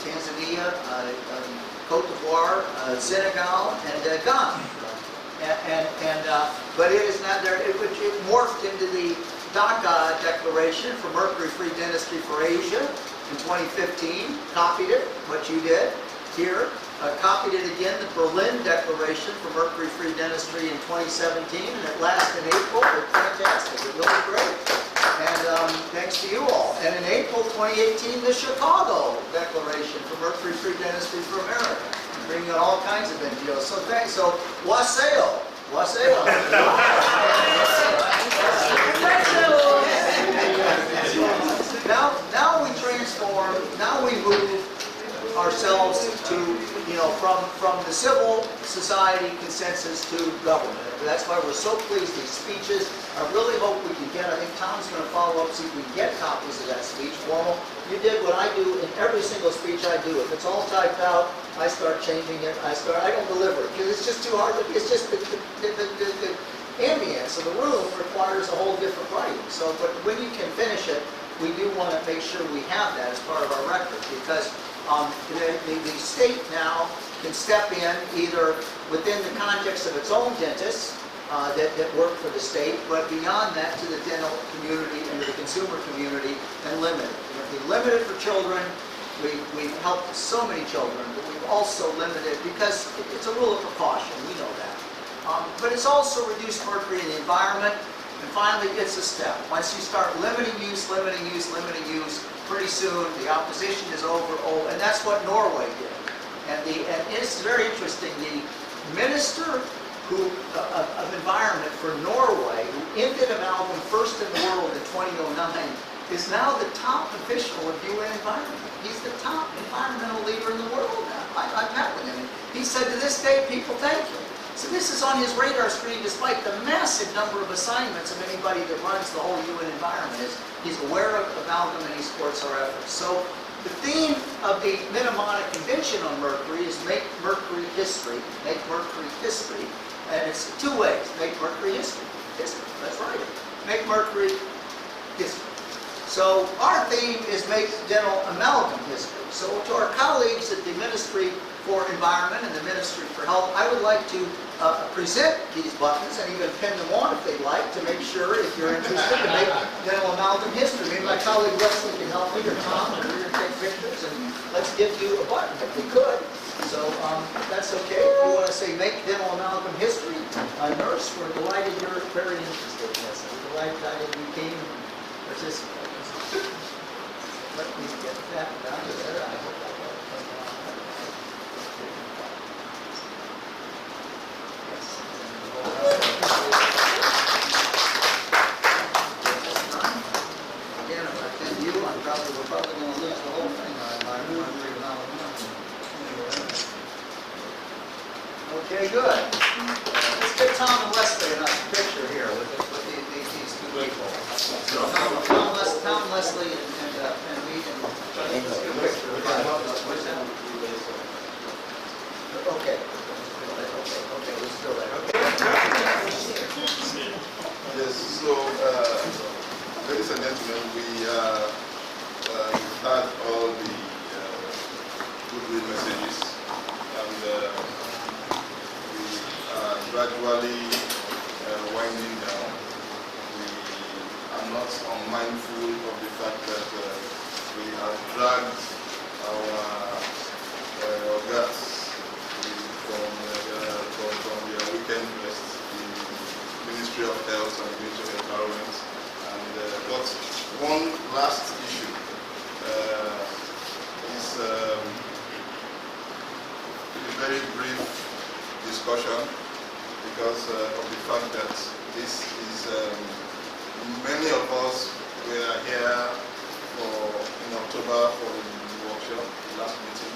Tanzania, Cote d'Ivoire, Senegal, and Ghana. But it is not there. It morphed into the DACA declaration for mercury-free dentistry for Asia in 2015. Copied it, what you did here. Copied it again, the Berlin Declaration for mercury-free dentistry in 2017, and at last in April. It's fantastic. It's really great. And thanks to you all. And in April 2018, the Chicago Declaration for mercury-free dentistry for America, bringing out all kinds of NGOs. So thanks. So wassail. Wassail. Now we transform. Now we move ourselves to, from the civil society consensus to government. That's why we're so pleased these speeches. I really hope we can get, I think Tom's going to follow up, see if we can get copies of that speech, formal. You did what I do in every single speech I do. If it's all typed out, I start changing it. I don't deliver it because it's just too hard. It's just the ambience of the room requires a whole different writing. So, but when you can finish it, we do want to make sure we have that as part of our record because the state now can step in either within the context of its own dentists that work for the state, but beyond that to the dental community and to the consumer community and limit it. If we limit it for children, we've helped so many children, but we've also limited because it's a rule of precaution, we know that. But it's also reduced mercury in the environment. And finally, it's a step. Once you start limiting use, pretty soon the opposition is over. And that's what Norway did. And it's very interesting. The minister of environment for Norway, who ended amalgam first in the world in 2009, is now the top official of UN Environment. He's the top environmental leader in the world now. I've met with him. He said to this day, people thank you. So this is on his radar screen despite the massive number of assignments of anybody that runs the whole UN environment. He's aware of amalgam and he supports our efforts. So the theme of the Minamata Convention on Mercury is make mercury history. Make mercury history. And it's two ways. Make mercury history. History. That's right. Make mercury history. So our theme is make dental amalgam history. So to our colleagues at the Ministry for Environment and the Ministry for Health, I would like to present these buttons and even pin them on if they'd like to make sure, if you're interested, to make dental amalgam history. Maybe my colleague Leslie can help me, or Tom, and we're going to take pictures and let's give you a button if we could. So that's okay. If you want to say make dental amalgam history, nurse, we're delighted you're very interested in this. We're delighted you came and participated. Let me get that down to there. I hope that will come on. Again, if I pin you, we're probably going to lose the whole thing. Okay, good. Let's get Tom and Leslie in a picture here with these two people. So Tom, Leslie, and me can take a picture. Where's that? Okay. Okay, we're still there. Okay. Yes, so, ladies and gentlemen, we had all the goodwill messages, and we are gradually winding down. We are not unmindful of the fact that we have dragged our guests from their weekend rest, the Ministry of Health and the Ministry of Environment. And but one last issue is a very brief discussion because of the fact that this is many of us were here in October for the workshop, the last meeting.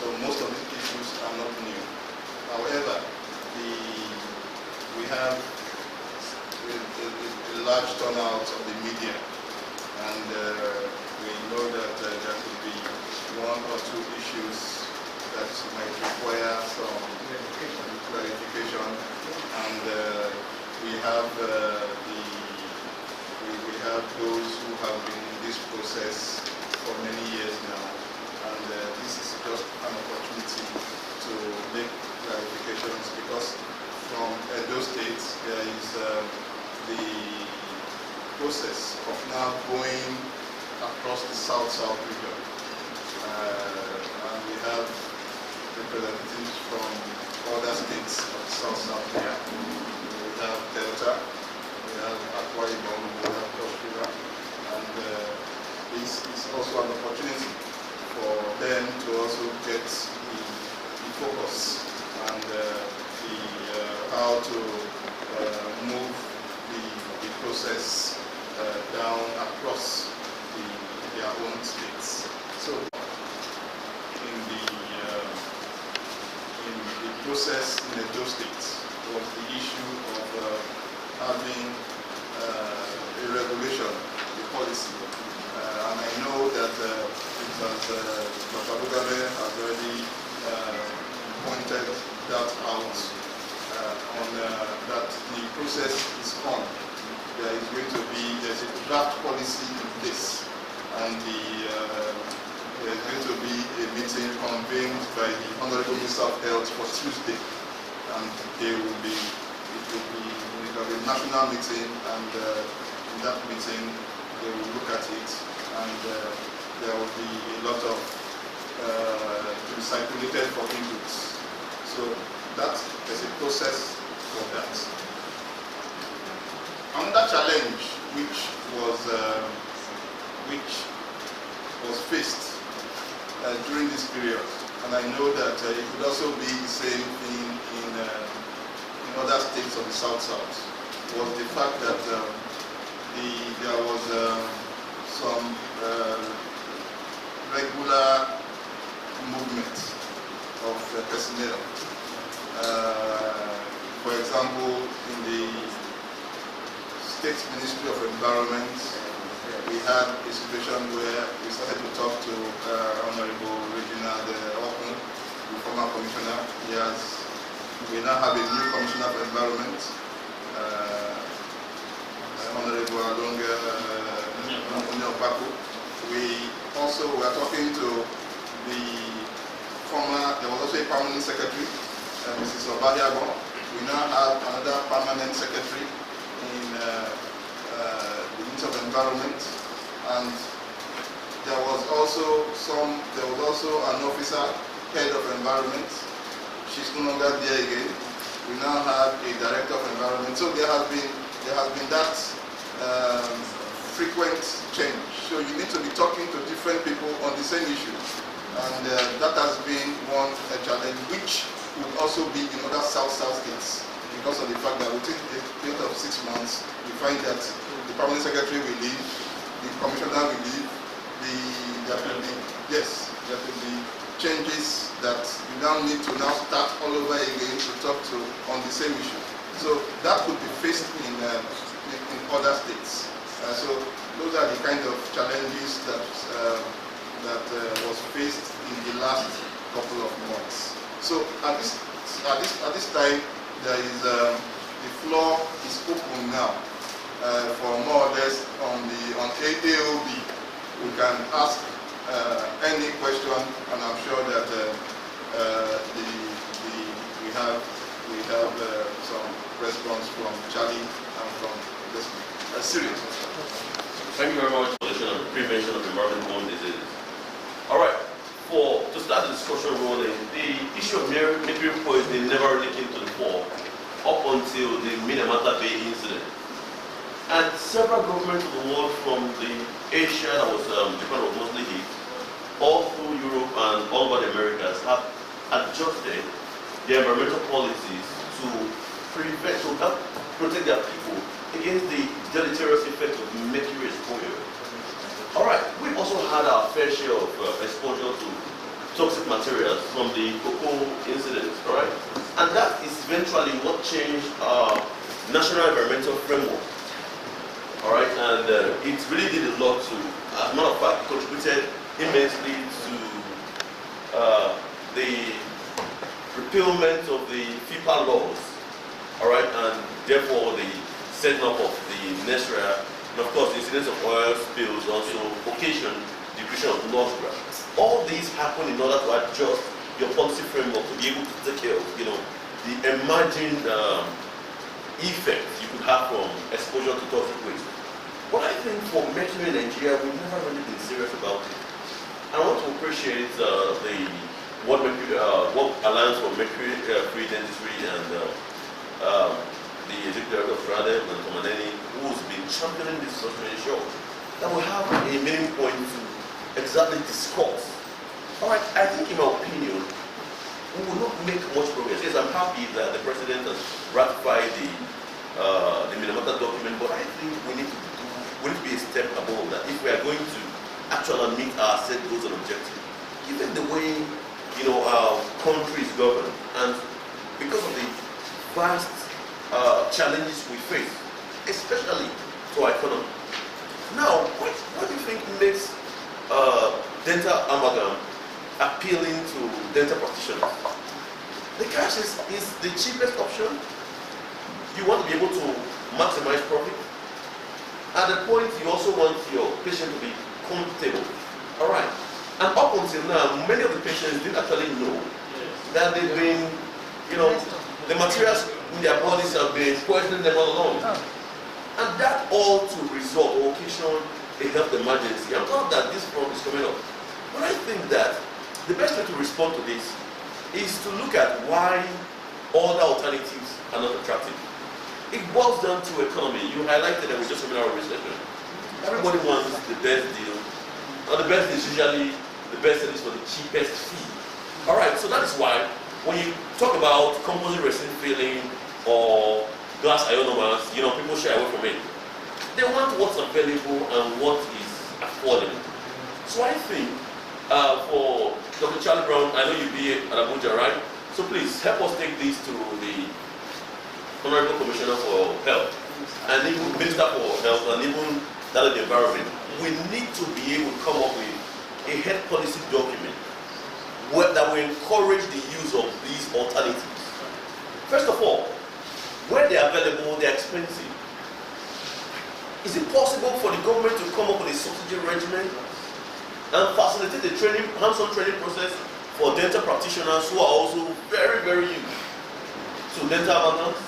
So most of the issues are not new. However, we have a large turnout of the media, and we know that there could be one or two issues that might require some clarification, and we have those who have been in this process for many years now, and this is just an opportunity to make clarifications because from Edo State there is the process of now going across the South-South region. And we have representatives from other states of the South-South here. We have Delta, we have Akwa Ibom, we have Cross River, and this is also an opportunity for them to also get the focus and how to move the process down across their own states. So in the process in Edo State was the issue of having a regulation, a policy. And I know that Dr. Mugabe has already pointed that out on that the process is on. There is going to be, there's a draft policy in place, and there's going to be a meeting convened by the Honorable Minister of Health for Tuesday, and it will be a national meeting, and in that meeting they will look at it, and there will be a lot of to be circulated for inputs. So there's a process for that. Another challenge which was faced during this period, and I know that it could also be the same thing in other states of the South-South, was the fact that there was some regular movement of personnel. For example, in the State Ministry of Environment, we had a situation where we started to talk to Honorable Reginald Okun, the former commissioner. We now have a new commissioner for environment, Honorable Alonga Onyopaku. We also were talking to the former, there was also a permanent secretary, Mrs. Obahiago. We now have another permanent secretary in the Ministry of Environment, and there was also an officer, head of environment. She's no longer there again. We now have a director of environment. So there has been that frequent change. So you need to be talking to different people on the same issue, and that has been one challenge, which will also be in other South-South states, because of the fact that within a period of 6 months, we find that the permanent secretary will leave, the commissioner will leave, there will be changes that you now need to now start all over again to talk to on the same issue. So that could be faced in other states. So those are the kind of challenges that was faced in the last couple of months. So at this time, there is the floor is open now for more or less on AOB. We can ask any question, and I'm sure that we have some response from Charlie and from this Siri. Thank you very much for the prevention of environment-borne diseases. All right, to start the discussion rolling, the issue of mercury poisoning never really came to the fore up until the Minamata Bay incident. And several governments of the world, from the Asia that was Japan was mostly hit, all through Europe and all over the Americas, have adjusted their environmental policies to help protect their people against the deleterious effect of mercury exposure. All right, we've also had our fair share of exposure to toxic materials from the cocoa incident, all right? And that is eventually what changed our national environmental framework, all right? And it really did a lot to, as a matter of fact, contributed immensely to the repealment of the FIPA laws, all right? And therefore the setting up of the NESRA, and of course the incidence of oil spills also occasioned the creation of NOSRA. All these happen in order to adjust your policy framework to be able to take care of, the emerging effects you could have from exposure to toxic waste. But I think for Mercury in Nigeria, we've never really been serious about it. I want to appreciate what Alliance for Mercury-Free Dentistry and the executive of Radem and Tomaneni, who's been championing this to ensure that we have a meeting point to exactly discuss. All right, I think in my opinion, we will not make much progress. Yes, I'm happy that the president has ratified the Minamata document, but I think we need to be a step above that if we are going to actually meet our set goals and objectives. Given the way our country is governed, and because of the vast challenges we face, especially to our economy. Now, what do you think makes dental amalgam appealing to dental practitioners? The cash is the cheapest option. You want to be able to maximize profit. At the point, you also want your patient to be comfortable. All right. And up until now, many of the patients didn't actually know that they've been, the materials in their bodies have been poisoning them all along. And that all to resolve or occasion a health emergency. I'm glad that this problem is coming up. But I think that the best way to respond to this is to look at why all the alternatives are not attractive. It boils down to economy. You highlighted that we just came out of recession. Everybody wants the best deal. And the best is usually the best is for the cheapest fee. All right, so that is why when you talk about composite resin filling or glass ionomers, people shy away from it. They want what's available and what is affordable. So I think for Dr. Charlie Brown, I know you'll be at Abuja, right? So please help us take this to the Honorable Commissioner for Health and even Minister for Health and even that of the environment. We need to be able to come up with a health policy document that will encourage the use of these alternatives. First of all, where they are available, they are expensive. Is it possible for the government to come up with a subsidy regimen and facilitate the hands-on training process for dental practitioners who are also very, very new to dental amalgams?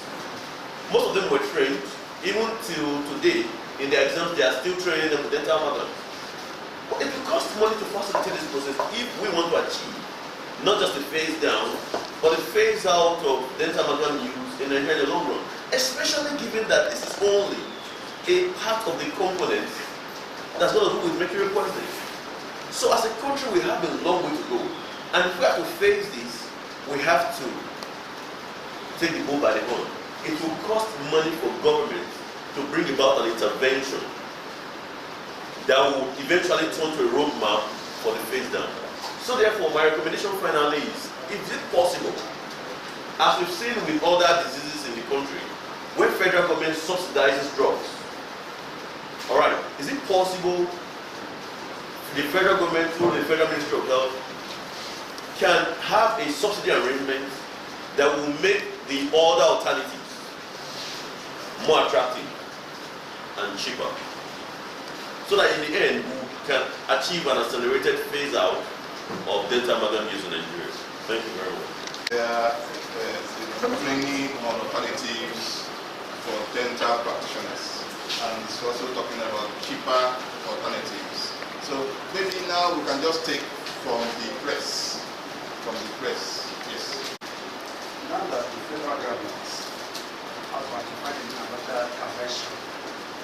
Most of them were trained, even till today, in their exams, they are still training them with dental amalgams. But it will cost money to facilitate this process if we want to achieve not just a phase down, but a phase out of dental amalgam use in the long run. Especially given that this is only a part of the component that's going to do with mercury poisoning. So as a country, we have a long way to go. And if we have to face this, we have to take the bull by the horn. It will cost money for government to bring about an intervention that will eventually turn to a roadmap for the phase down. So therefore, my recommendation finally is it possible, as we've seen with other diseases in the country, when federal government subsidizes drugs, all right, is it possible the federal government through the Federal Ministry of Health can have a subsidy arrangement that will make the other alternatives more attractive and cheaper, so that in the end we can achieve an accelerated phase out of dental amalgam use in Nigeria. Thank you very much. There are training on alternatives for dental practitioners, and it's also talking about cheaper alternatives. So maybe now we can just take from the press. Yes. Now that the federal government has ratified the Minamata Convention,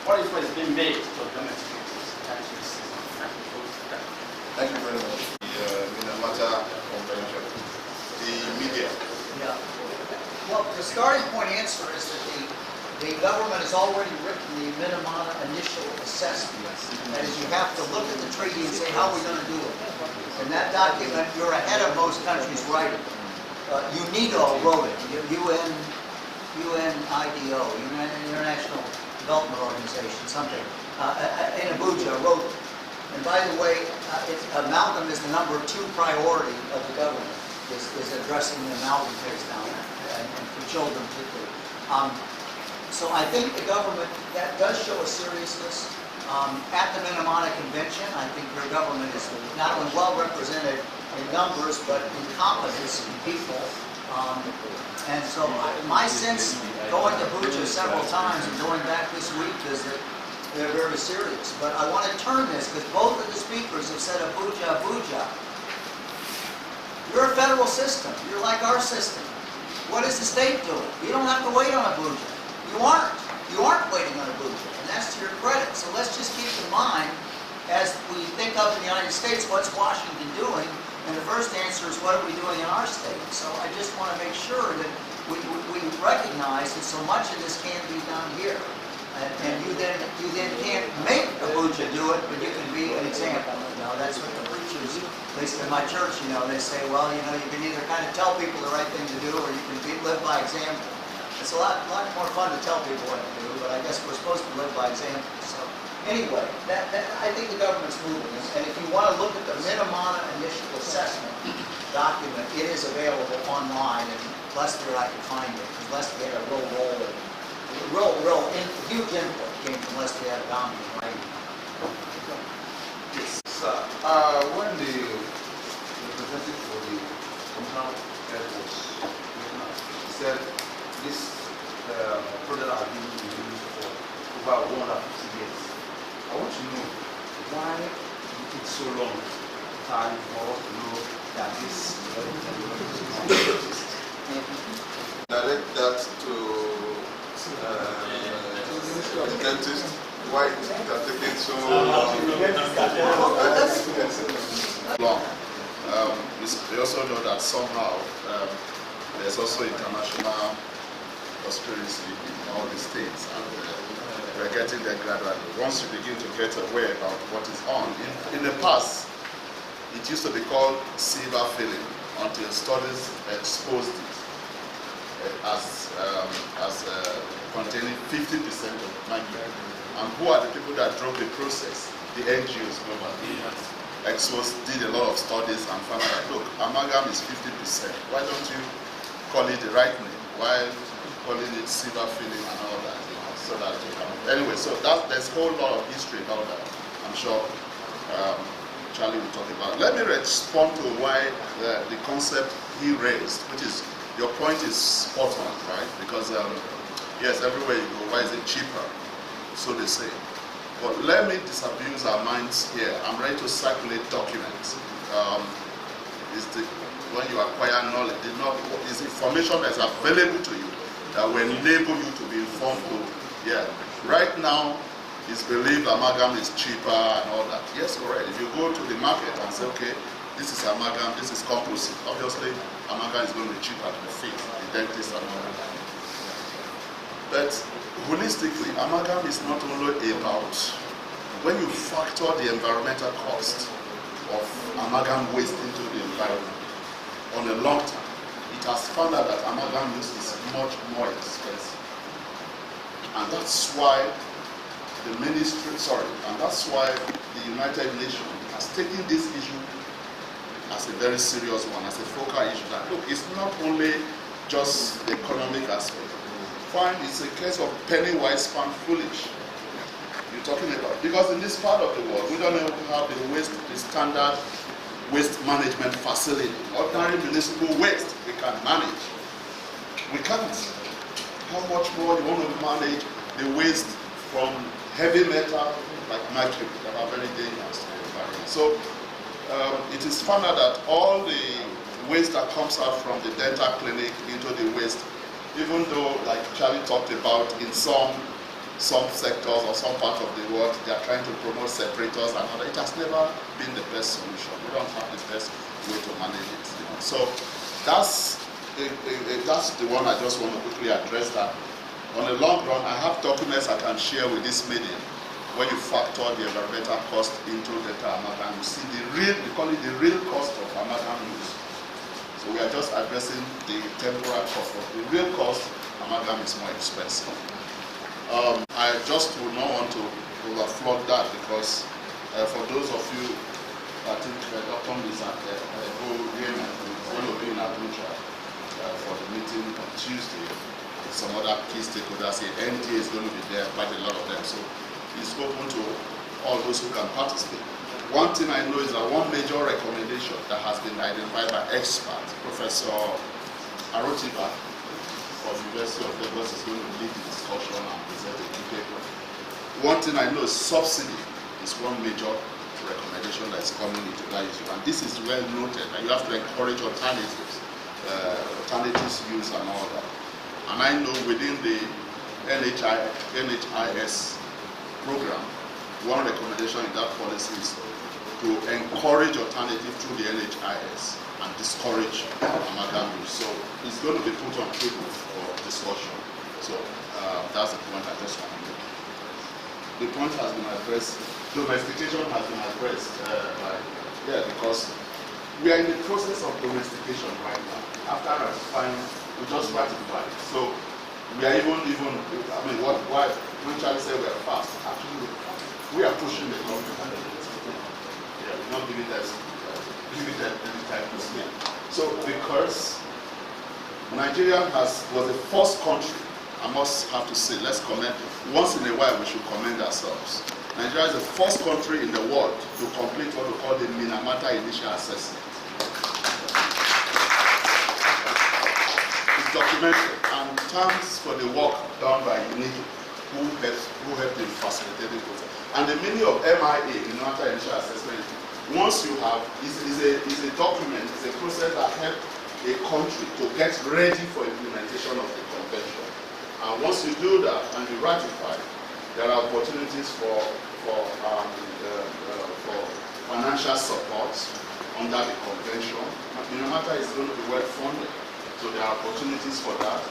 what is being made to demonstrate this country's Thank you very much. The Minamata Convention. The media. Yeah. Well, the starting point answer is that the government has already written the Minamata initial assessment. That is, you have to look at the treaty and say, how are we going to do it? And that document, you're ahead of most countries writing. UNIDO wrote it, UNIDO, International Development Organization, something. In Abuja wrote it. And by the way, amalgam is the #2 priority of the government, is addressing the amalgam phase down there, and for children particularly. So I think the government, that does show a seriousness. At the Minamata Convention, I think your government is not only well represented in numbers, but in competence in people. And so my sense, going to Abuja several times and going back this week, is that they're very serious. But I want to turn this, because both of the speakers have said Abuja, Abuja. You're a federal system. You're like our system. What is the state doing? You don't have to wait on Abuja. You aren't. You aren't waiting on Abuja, and that's to your credit. So let's just keep in mind, as we think of in the United States, what's Washington doing? And the first answer is, what are we doing in our state? So I just want to make sure that we recognize that so much of this can be done here. And you then can't make Abuja do it, but you can be an example. You know, that's what the preachers, at least in my church, you know, they say, well, you know, you can either kind of tell people the right thing to do, or you can live by example. It's a lot more fun to tell people what to do, but I guess we're supposed to live by example. So anyway, I think the government's moving. And if you want to look at the Minamata Initial Assessment document, it is available online, and Leslie I could find it, because Leslie had a huge input came from Leslie Adami, right? Yes, sir. When the representative for the communal head was looking at, he said this product has been used for over 150 years. I want to know why it took so long time for us to know that this direct that to the dentist. Why it has taken so long. We also know that somehow there's also international conspiracy in all the states, and we're getting there gradually. Once you begin to get aware about what is on, in the past, it used to be called silver filling until studies exposed it as containing 50% of mercury. And who are the people that drove the process? The NGOs globally. Exposed did a lot of studies and found out, look, amalgam is 50%. Why don't you call it the right name? Why calling it silver filling and all that? You know, so that you can. Anyway, so there's a whole lot of history about that. I'm sure Charlie will talk about. Let me respond to why the concept he raised, which is your point is spot on, right? Because yes, everywhere you go, why is it cheaper? So they say. But let me disabuse our minds here. I'm ready to circulate documents. When you acquire knowledge, is information that's available to you that will enable you to be informed. Yeah, right now it's believed amalgam is cheaper and all that. Yes, correct. If you go to the market and say, okay, this is amalgam, this is composite, obviously amalgam is going to be cheaper to fit the dentist and all that. But holistically, amalgam is not only about, when you factor the environmental cost of amalgam waste into the environment on a long term, it has found out that amalgam use is much more expensive. And that's why that's why the United Nations has taken this issue as a very serious one, as a focal issue. That look, it's not only just the economic aspect. Fine, it's a case of penny wise, pound foolish. You're talking about, because in this part of the world, we don't even have the standard waste management facility. Ordinary municipal waste we can manage. We can't. How much more you want to manage the waste from heavy metal like mercury that are very dangerous to the environment? So it is found out that all the waste that comes out from the dental clinic into the waste, even though, like Charlie talked about, in some sectors or some part of the world, they are trying to promote separators and all that. It has never been the best solution. We don't have the best way to manage it. You know? So that's the one I just want to quickly address. That on the long run, I have documents I can share with this meeting. When you factor the environmental cost into dental amalgam, you see we call it the real cost of amalgam use. So we are just addressing the temporal cost. Of the real cost, amalgam is more expensive. I just would not want to overflow that, because for those of you, I think Dr. Lisa going to be in Abuja for the meeting on Tuesday. Some other key stakeholders say NDA is going to be there, quite a lot of them. So it's open to all those who can participate. One thing I know is that one major recommendation that has been identified by experts, Professor Arotiba of University of Lagos is going to lead the discussion and present a key paper, One thing I know is subsidy is one major recommendation that is coming into that issue, and this is well noted, and you have to encourage alternatives use and all that. And I know within the NHIS program, one recommendation in that policy is to encourage alternative through the NHIS and discourage amalgam use. So it's going to be put on table for discussion. So that's the point I just want to make. The point has been addressed. Domestication has been addressed because we are in the process of domestication right now. After ratifying, we just ratified. So we are even I mean, when Charlie said we are fast, actually we are pushing the government. Yeah, we're not giving that any time to speak. So because Nigeria was the first country, I must have to say, let's comment. Once in a while, we should commend ourselves. Nigeria is the first country in the world to complete what we call the Minamata Initial Assessment. It's documented, and thanks for the work done by UNIDO, who helped in facilitating it. And the meaning of MIA, Minamata Initial Assessment, once you have, is a document, it's a process that helps a country to get ready for implementation of the convention. And once you do that and you ratify, there are opportunities for financial support under the convention. Minamata is going to be well funded, so there are opportunities for that,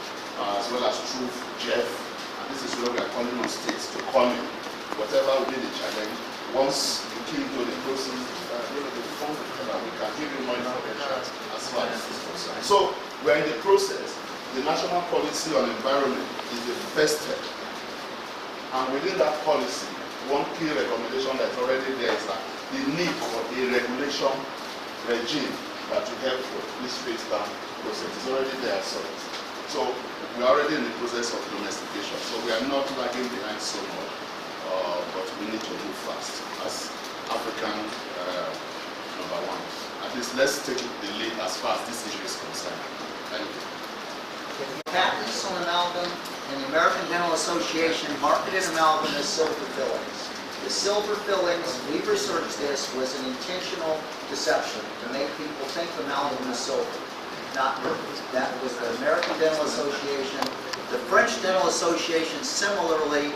as well as through Jeff. And this is where we are calling on states to come in, whatever will be the challenge. Once you keep to the process, we can give you more information as far as this is concerned. So we are in the process. The national policy on environment is the first step. And within that policy, one key recommendation that's already there is that the need for a regulation regime that will help with this phase down process is already there. So we are already in the process of domestication. So we are not lagging behind so much, but we need to move fast as African number one. At least let's take the lead as far as this issue is concerned. Thank you. Patents on amalgam, and the American Dental Association marketed amalgam as silver fillings. The silver fillings, we researched this, was an intentional deception to make people think amalgam is silver, not mercury. That was the American Dental Association. The French Dental Association similarly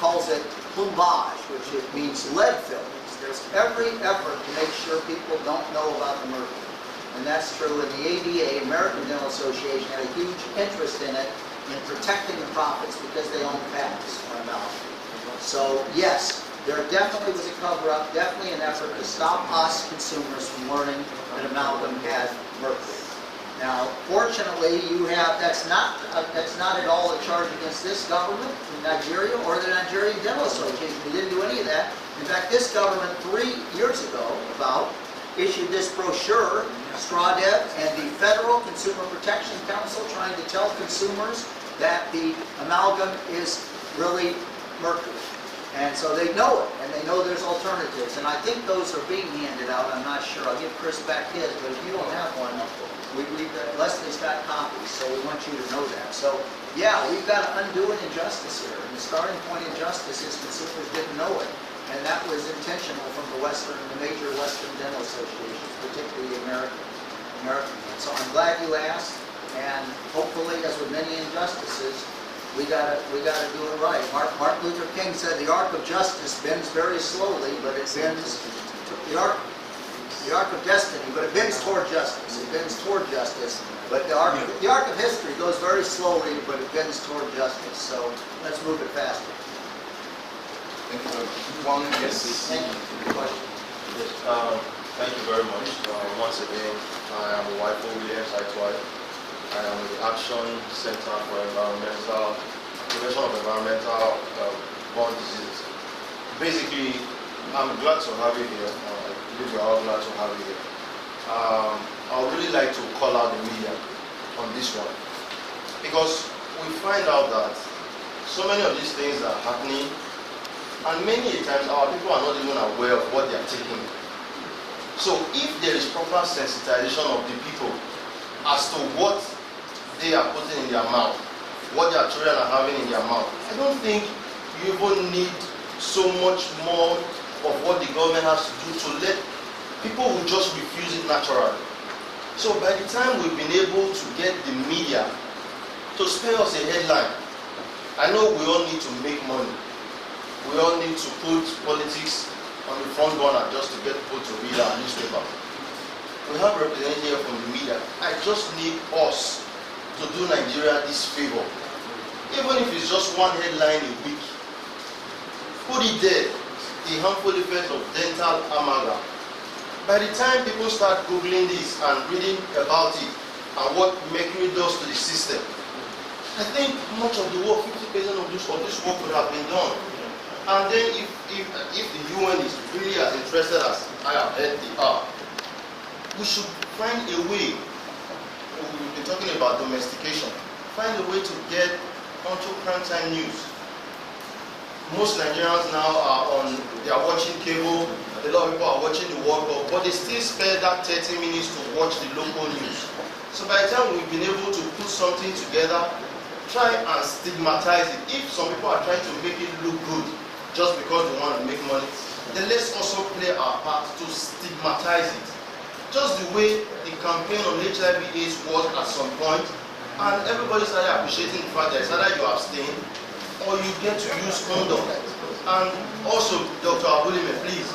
calls it plumage, which it means lead fillings. There's every effort to make sure people don't know about the mercury. And that's true. And the ADA, American Dental Association, had a huge interest in it, in protecting the profits because they own patents on amalgam. So yes, there definitely was a cover-up, definitely an effort to stop us consumers from learning that amalgam had mercury. Now, fortunately, you have that's not at all a charge against this government in Nigeria or the Nigerian Dental Association. We didn't do any of that. In fact, this government 3 years ago issued this brochure, STRADEV, and the Federal Consumer Protection Council trying to tell consumers that the amalgam is really mercury. And so they know it, and they know there's alternatives. And I think those are being handed out. I'm not sure. I'll give Chris back his, but if you don't have one, Leslie's got copies, so we want you to know that. So, yeah, we've got to undo an injustice here. And the starting point in justice is consumers didn't know it. And that was intentional from the major Western dental associations, particularly the American ones. So I'm glad you asked, and hopefully, as with many injustices, we gotta do it right. Martin Luther King said the arc of justice bends very slowly, but it bends the arc of destiny, but it bends toward justice. It bends toward justice, but the arc of history goes very slowly, but it bends toward justice. So let's move it faster. Thank you very much. Yes. Thank you for the question. Yes, thank you very much. Once again, I am Wifo Williams, I am with the Action Center for Prevention of Environmental Borne Diseases. Basically, I'm glad to have you here. I believe we're all glad to have you here. I would really like to call out the media on this one, because we find out that so many of these things are happening, and many times our people are not even aware of what they are taking. So if there is proper sensitization of the people as to what they are putting in their mouth, what their children are having in their mouth, I don't think you even need so much more of what the government has to do to let people who just refuse it naturally. So by the time we've been able to get the media to spare us a headline, I know we all need to make money. We all need to put politics on the front burner just to get people to read our newspaper. We have representatives here from the media. I just need us to do Nigeria this favor. Even if it's just one headline a week, put it there, the harmful effects of dental amalgam. By the time people start Googling this and reading about it and what mercury does to the system, I think much of the work, 50% of this work would have been done. And then if the UN is really as interested as I have heard they are, we should find a way. We've been talking about domestication. Find a way to get onto prime time news. Most Nigerians now they are watching cable. A lot of people are watching the World Cup, but they still spare that 30 minutes to watch the local news. So by the time we've been able to put something together, try and stigmatize it. If some people are trying to make it look good just because they want to make money, then let's also play our part to stigmatize it. Just the way the campaign on HIV/AIDS was at some point, and everybody started appreciating the fact that it's either you abstain or you get to use condom. And also, Dr. Abulime, please,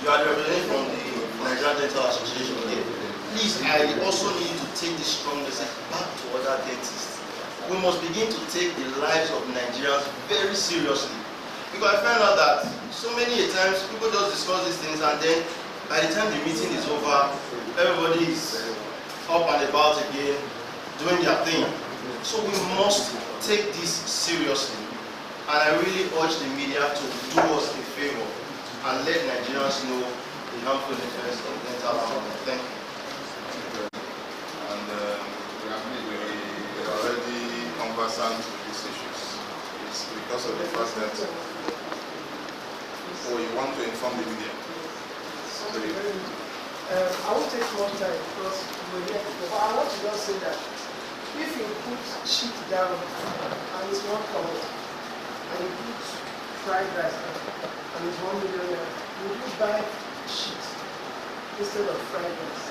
you are the representative from the Nigerian Dental Association here. Please, I also need to take this strong message back to other dentists. We must begin to take the lives of Nigerians very seriously. Because I find out that so many times people just discuss these things, and then by the time the meeting is over, everybody is up and about again, doing their thing. So we must take this seriously. And I really urge the media to do us a favor and let Nigerians know the harmful effects of dental amalgam. Thank you. And we are already conversant with these issues. It's because of the fact that you want to inform the media. I won't take much time because we're here. But I want to just say that if you put shit down and it's not covered, and you put fried rice and it's 1 million naira, would you buy shit instead of fried rice?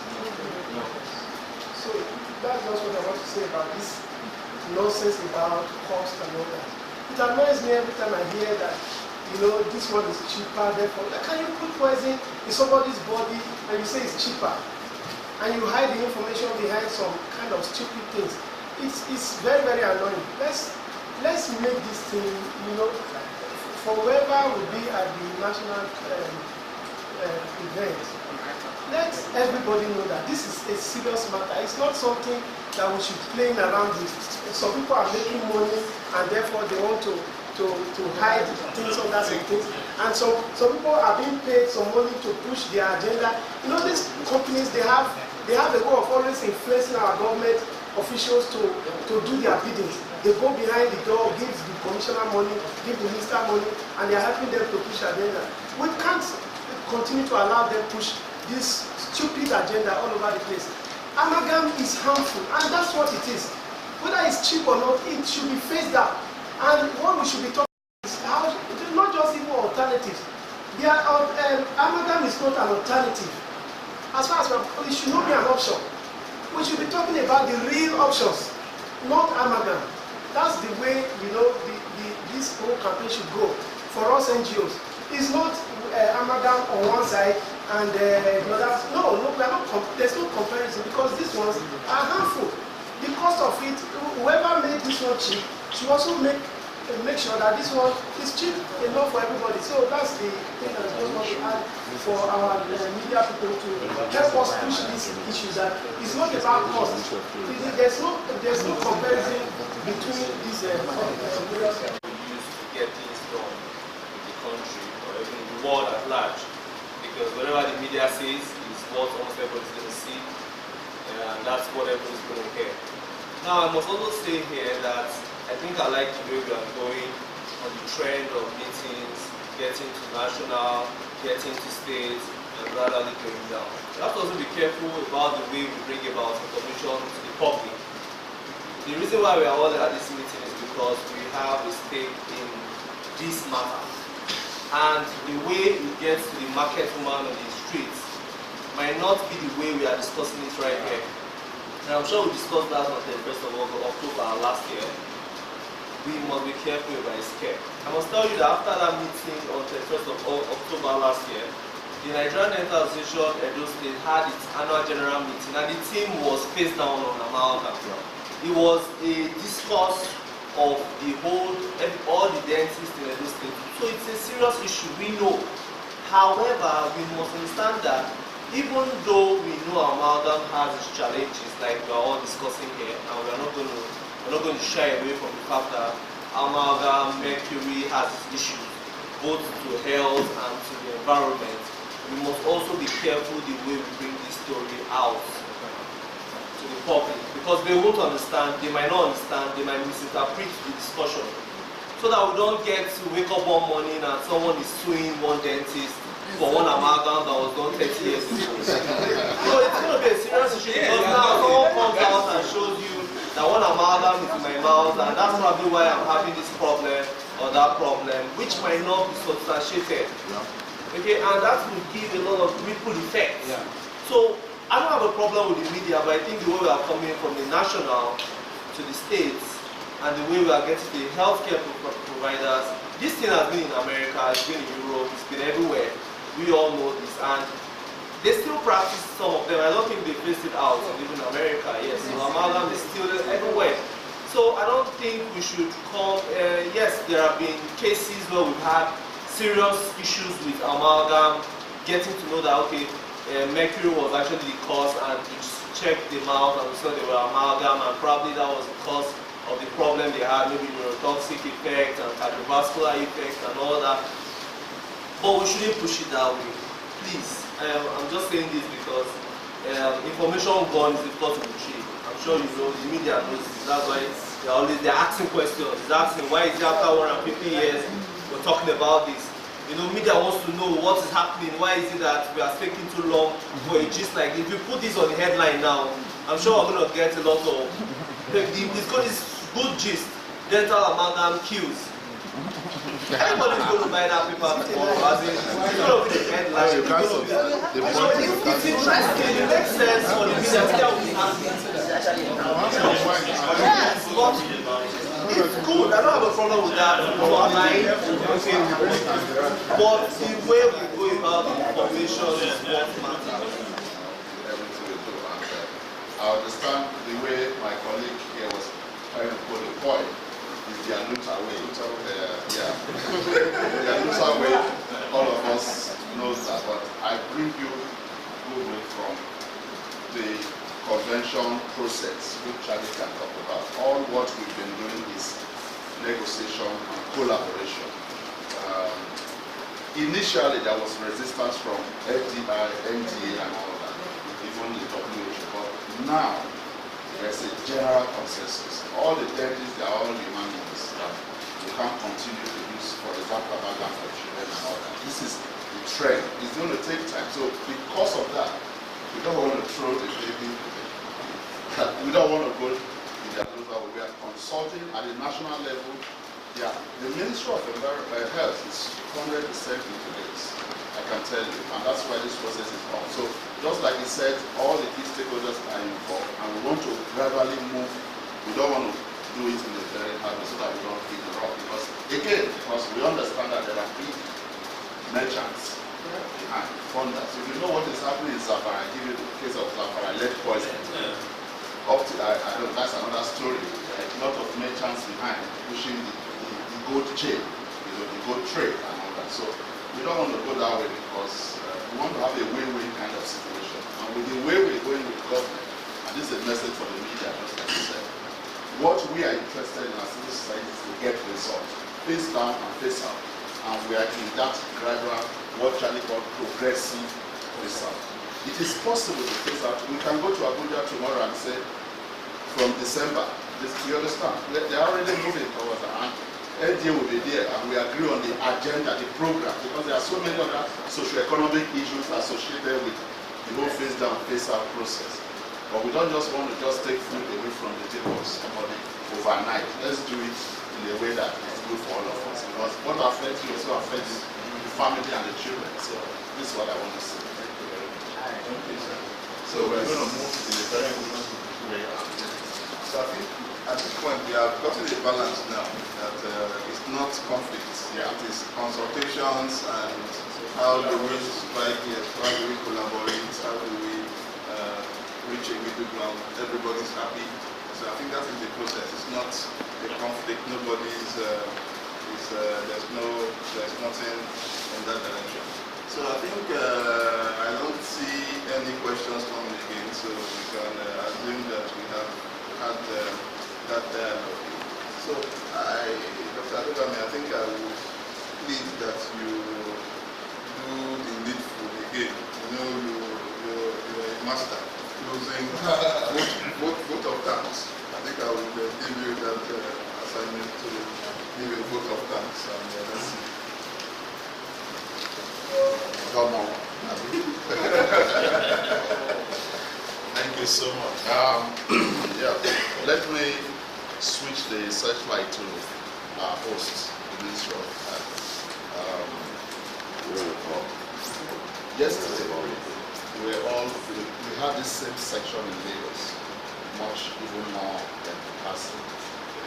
So that's just what I want to say about this nonsense about cost and all that. It annoys me every time I hear that, this one is cheaper, therefore, can you put poison in somebody's body and you say it's cheaper? And you hide the information behind some kind of stupid things. It's very, very annoying. Let's make this thing, for whoever will be at the national event, let everybody know that this is a serious matter. It's not something that we should play around with. Some people are making money and therefore they want to hide things under some things. And so some people are being paid some money to push their agenda. These companies, they have a way of always influencing our government officials to do their biddings. They go behind the door, give the commissioner money, give the minister money, and they are helping them to push agenda. We can't continue to allow them push this stupid agenda all over the place. Amalgam is harmful, and that's what it is. Whether it's cheap or not, it should be phased out. And what we should be talking about is how, not just even alternatives. Amalgam is not an alternative. As far as it should not be an option. We should be talking about the real options, not amalgam. That's the way this whole campaign should go for us NGOs. It's not amalgam on one side and the other. No, we are not. There's no comparison because these ones are harmful. The cost of it, whoever made this one cheap should also make sure that this one is cheap enough for everybody. So that's the thing that I just want to add for our media people to help us push these issues. That it's not about cost. There's no comparison between these various. Used to get things done in the country or even in the world at large, because whatever the media says is what almost everybody's going to see, and that's what everybody's going to hear. Now, I must also say here that I think I like the way we are going on the trend of meetings, getting to national, getting to state, and gradually going down. We have to also be careful about the way we bring about information to the public. The reason why we are all at this meeting is because we have a stake in this matter. and the way it gets to the market woman on the streets might not be the way we are discussing it right here. And I'm sure we discussed that on the 1st of October last year. We must be careful about scare. I must tell you that after that meeting on the 1st of October last year, the Nigerian Dental Association Edo State had its annual general meeting, and the team was faced down on amalgam. It was a discourse of the whole, all the dentists in Edo State. So it's a serious issue, we know. However, we must understand that even though we know amalgam has its challenges, like we are all discussing here, and we're not going to shy away from the fact that amalgam, mercury has its issues, both to health and to the environment. We must also be careful the way we bring this story out to the public, because they won't understand, they might not understand, they might misinterpret the discussion. So that we don't get to wake up one morning and someone is suing one dentist for one amalgam that was done 30 years ago. So it's going to be a serious issue, because now someone comes out and shows you that one amalgam is in my mouth, and that's probably why I'm having this problem or that problem, which might not be substantiated. Okay, and that will give a lot of ripple effects. So I don't have a problem with the media, but I think the way we are coming from the national to the states, and the way we are getting the healthcare providers, this thing has been in America, it's been in Europe, it's been everywhere. We all know this, and they still practice some of them. I don't think they phased it out, even in America. Yes, so amalgam is still everywhere. So I don't think we should come. Yes, there have been cases where we've had serious issues with amalgam, getting to know that okay, mercury was actually the cause, and we checked them out and we saw they were amalgam, and probably that was the cause of the problem they had, maybe neurotoxic effect and cardiovascular effect and all that. But we shouldn't push it that way, please. I'm just saying this because information gone is difficult to retrieve. I'm sure you know, the media knows this. That's why they're asking questions. They're asking why is it after 150 years we're talking about this. You know, media wants to know what is happening. Why is it that we are taking too long for a gist like this? If you put this on the headline now, I'm sure we're going to get a lot of. It's good gist. Dental amalgam kills. Everybody's going to buy that paper tomorrow. As in, it's going to be the headline. It's interesting. It makes sense for the media. Media will be happy. Yes, but it's good. I don't have a problem with that. But the way we go about the information is what matters. I understand the way my colleague here was trying to put the point. Is the Anuta way. The Anuta way, all of us knows that, but I bring you good way from the convention process, which Charlie can talk about. All what we've been doing is negotiation and collaboration. Initially, there was resistance from FDI, MDA, and all that, even the WHO, but now there's a general consensus. All the dentists, they are all unanimous that you can't continue to use, for example, amalgam for children and all that. This is the trend. It's going to take time. So because of that, we don't want to throw the baby. We don't want to go in the other way. We are consulting at the national level. Yeah, the Ministry of Health is 100% into this, I can tell you, and that's why this process is on. So just like he said, all the key stakeholders are involved, and we want to gradually move. We don't want to do it in a very hard way so that we don't hit the rock. Because we understand that there are big merchants behind funders. If you know what is happening in Zafara, I give you the case of Zafara lead poison. Up to that's another story. There are a lot of merchants behind pushing the gold chain, the gold trade and all that. So we don't want to go that way because we want to have a win-win kind of situation. And with the way we're going with government, and this is a message for the media, just like you said, what we are interested in as civil society is to get results, face down and face out. And we are in that gradual, what Charlie called progressive face out. It is possible to face out. We can go to Abuja tomorrow and say, from December, you understand? They're already moving towards that. LDA will be there, and we agree on the agenda, the program, because there are so many other socio-economic issues associated with the whole face down, face out process. But we don't just want to just take food away from the table of somebody overnight. Let's do it in a way that is good for all of us. Because what affects you also affects the family and the children. So this is what I want to say. Thank you very much. Thank you, sir. So we're going to move in a very good way. So I think at this point we have gotten a balance now that it's not conflicts. Yeah. It is consultations and how do we strike it, how do we collaborate, how do we reach a middle ground, everybody's happy. So I think that is the process. It's not a conflict, nobody's, there's nothing in that direction. So I think I don't see any questions coming again, so we can assume that we have had that dialogue. So Dr. Adogami, I think I would plead that you do the needful again. You know, you're a master closing vote of thanks. I think I will give you that assignment to give a vote of thanks. And let's see. Come on. Thank you so much. Yeah, let me switch the searchlight to our host, the Minister of Health. Yesterday, we had this same section in Lagos, much even more than capacity. We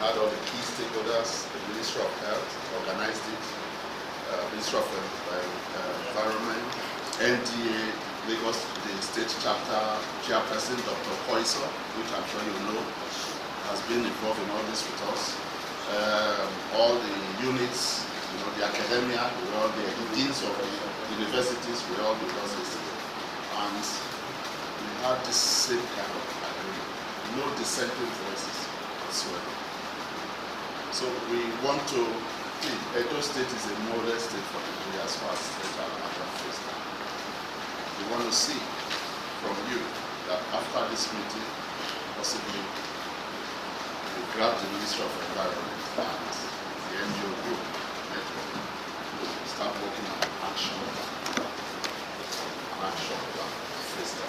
had all the key stakeholders, the Ministry of Health organized it, Ministry of Environment, NDA, Lagos State Chapter Chairperson, Dr. Koiso, which I'm sure you know, has been involved in all this with us. All the units, you know, the academia, all the deans of the universities, we all because this. And we had this same kind of agreement, no dissenting voices whatsoever. So we want to, Edo State is a model state for Nigeria as far as state and face now. We want to see from you that after this meeting, possibly you grab the Ministry of Environment and the NGO group network, start working on action plan, face that.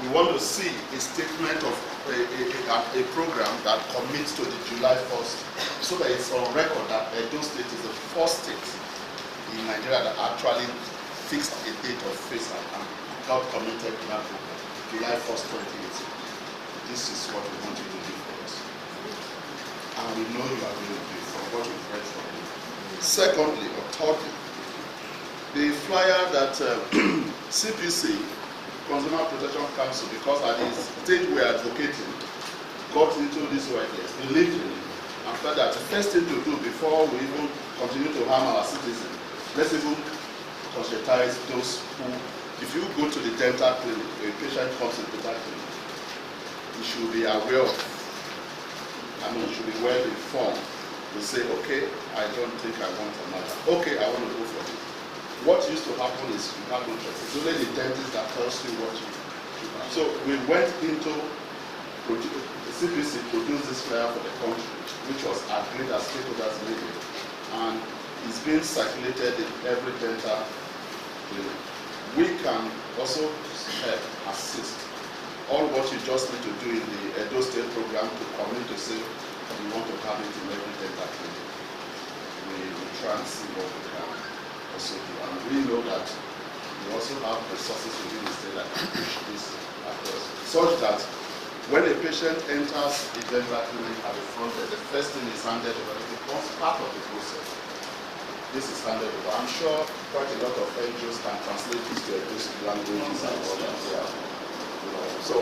We want to see a statement of a program that commits to the July 1st, so that it's on record that Edo State is the first state in Nigeria that actually fixed a date of face and got committed to that program, July 1st, 2018. This is what we want you to do for us. And we know you are going to do it from what we've read from you. Secondly, or thirdly, the flyer that CPC, Consumer Protection Council, because at the stage we are advocating, got into this ideas, believed in it. After that, the first thing to do before we even continue to harm our citizens, let's even conscientize those who, if you go to the dental clinic, a patient comes to the dental clinic, you should be aware of, you should be well informed. You say, okay, I don't think I want another. Okay, I want to go for it. What used to happen is you have no choice. It's only the dentist that tells you what you have. So we went into, the CPC produced this flyer for the country, which was agreed as stakeholders meeting, and it's being circulated in every dental clinic. We can also help, assist. All what you just need to do in the Edo State program to commit to say we want to have it in every dental clinic. We will try and see what we can also do. And we know that we also have resources within the state that can push this across, such that when a patient enters a dental clinic at the front end, the first thing is handed over. It becomes part of the process. This is handed over. I'm sure quite a lot of NGOs can translate this to those languages and all that. Yeah. So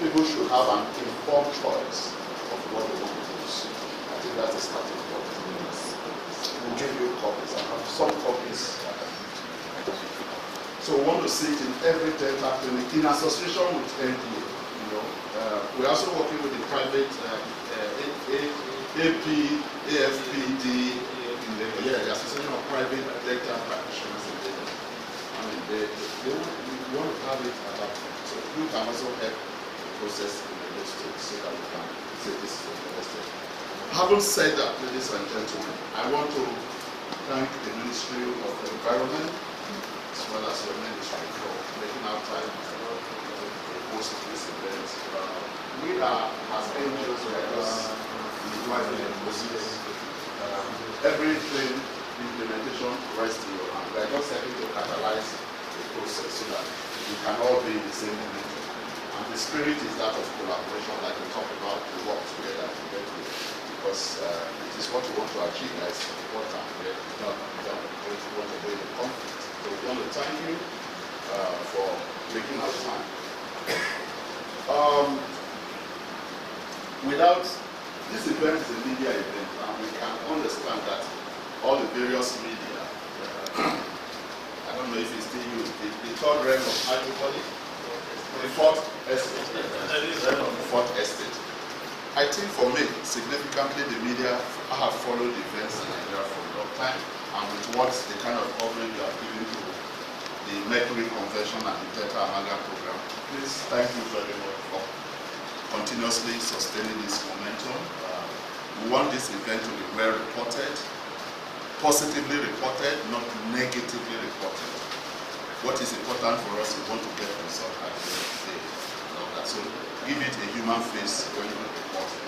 people should have an informed choice of what they want to do. I think that's a starting point. We'll give you copies. I have some copies. So we want to see it in every dental clinic in association with NDA. We're also working with the private AFPD, the Association of Private Dental Practitioners in Lagos. I mean, they want to have it at that point. So you can also help the process in the next stage so that we can say this is the best step. Having said that, ladies and gentlemen, I want to thank the Ministry of the Environment as well as your ministry for making our time to host this event. We are, as NGOs, we are just inviting the process. Everything implementation rests in your hand. We are just helping to catalyze the process so that we can all be in the same momentum. And the spirit is that of collaboration, like we talked about, to work together to get to it. Because it is what we want to achieve that is important. We don't want to be in conflict. So we want to thank you for making our time. Without this event is a media event, and we can understand that all the various media, I don't know if it's still used, the third realm of hydroponic, the fourth estate. I think for me, significantly, the media have followed events in Nigeria for a long time, and with what the kind of coverage you are giving to the Mercury Convention and the Delta Amalgam program, please thank you very much for continuously sustaining this momentum. We want this event to be well reported, positively reported, not negatively reported. What is important for us, we want to get results at the end of the day. So give it a human face when you report it.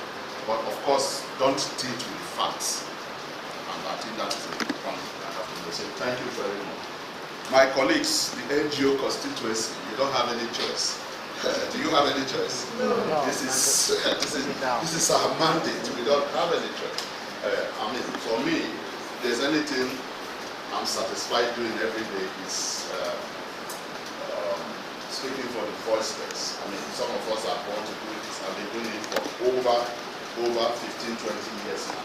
But of course, don't teach with facts. And I think that is a point I have to say. Thank you very much. My colleagues, the NGO constituency, you don't have any choice. Do you have any choice? No. This is our mandate. We don't have any choice. I mean, for me, if there's anything I'm satisfied doing every day is speaking for the voiceless. I mean, some of us are born to do this. I've been doing it for over 15, 20 years now.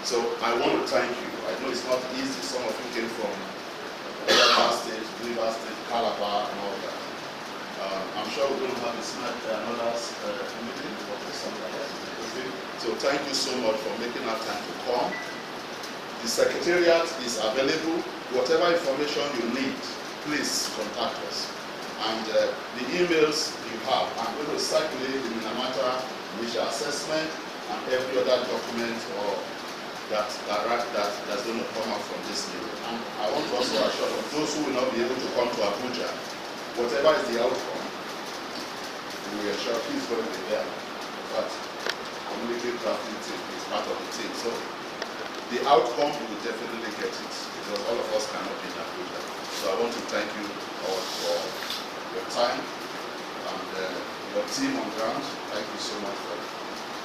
So I want to thank you. I know it's not easy. Some of you came from Edo State, River State, Calabar, and all that. I'm sure we're going to have another meeting or something like that. So thank you so much for making our time to come. The Secretariat is available. Whatever information you need, please contact us. And the emails you have, I'm going to circulate the Minamata initial assessment and every other document or that's going to come out from this meeting. And I want to also assure those who will not be able to come to Abuja, whatever is the outcome, we are sure he's going to be there. But community drafting team is part of the team. So the outcome, we will definitely get it because all of us cannot be in Abuja. So I want to thank you all for your time and your team on ground. Thank you so much for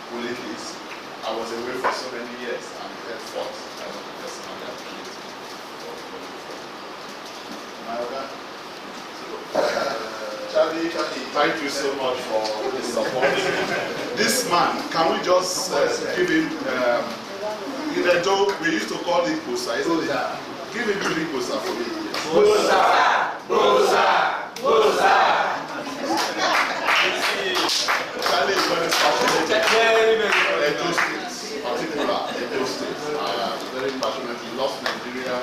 pulling this. I was away for so many years and it fought. I want to personally appreciate it. Charlie, thank you so much for the support. This man, can we just give him, even though we used to call it Bosa, isn't it? Give him the Bosa for me. Bosa! Bosa! Bosa! Charlie is very passionate. Edo State, particular Edo State. Very passionate. He loves Nigeria,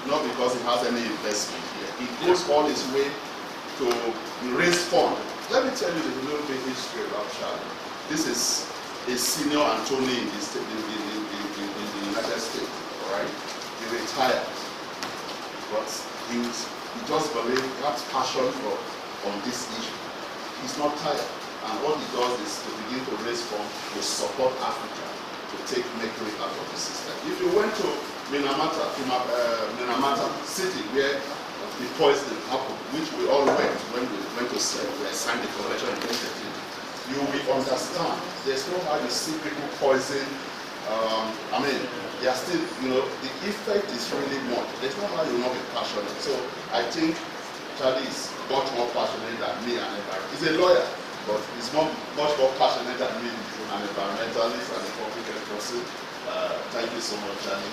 not because he has any investment here. He goes all his way to raise funds. Let me tell you a little bit history about Charlie. This is a senior attorney in the United States. All right, he retired, but he just believed that passion on this issue. He's not tired. And what he does is to begin to raise funds to support Africa to take mercury out of the system. If you went to Minamata city where the poisoning happened, which we all went when we went to sign the convention in 2013, you will understand. There's no how you see people poison. I mean, they are still, the effect is really much. There's no how you will not be passionate. So I think Charlie is much more passionate than me and everybody. He's a lawyer. But he's much more passionate than me, an environmentalist and a public health person. Thank you so much, Charlie.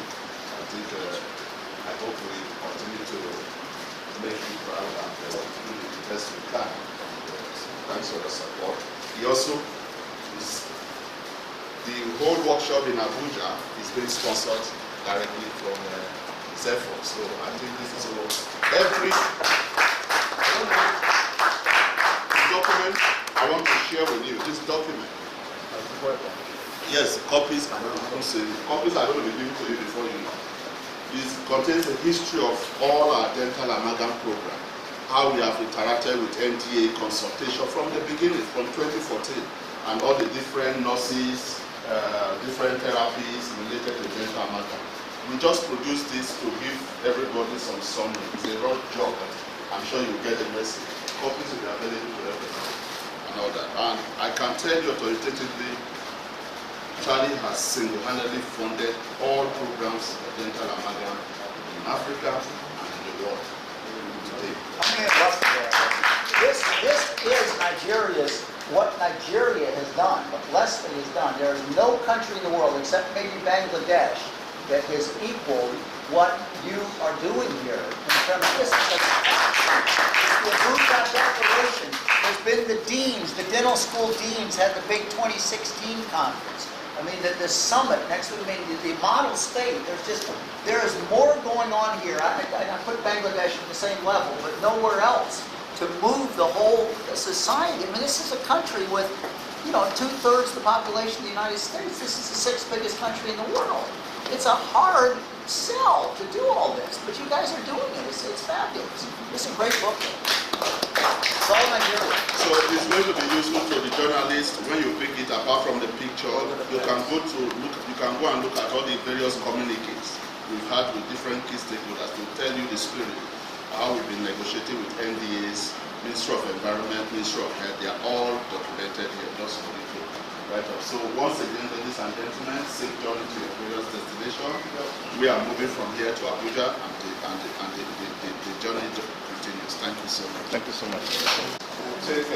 I hope we continue to make you proud and do the best we can. Thanks for the support. He also is the whole workshop in Abuja is being sponsored directly from his efforts. So I think this is every document I want to share with you. This document. Yes, copies are going to be given to you before you know. It contains the history of all our dental amalgam program, how we have interacted with NTA consultation from the beginning, from 2014, and all the different nurses, different therapies related to dental amalgam. We just produce this to give everybody some summary. It's a rough job. I'm sure you'll get a message. Copies will be available to everyone and all that. And I can tell you authoritatively, Charlie has single-handedly funded all programs of dental amalgam in Africa and in the world today. This is Nigeria's, what Nigeria has done, what Leslie has done. There is no country in the world, except maybe Bangladesh, that has equaled what you are doing here in terms of this. It's the Abuja Declaration. There's been the deans, the dental school deans had the big 2016 conference. I mean, the summit next to the model state. There is more going on here. I put Bangladesh at the same level, but nowhere else to move the whole society. I mean, this is a country with, 2/3 the population of the United States. This is the 6th biggest country in the world. It's a hard sell to do all this, but you guys are doing it. It's fabulous. It's a great book. It's all Nigeria. So it's going to be useful to the journalists when you pick it. Apart from the picture, you can go and look at all the various communiques we've had with different key stakeholders to tell you the spirit, how we've been negotiating with NDAs, Ministry of Environment, Ministry of Health. They are all documented here, just for you to write up. So once again, ladies and gentlemen, safe journey to your various destinations. We are moving from here to Abuja, and the journey continues. Thank you so much. Take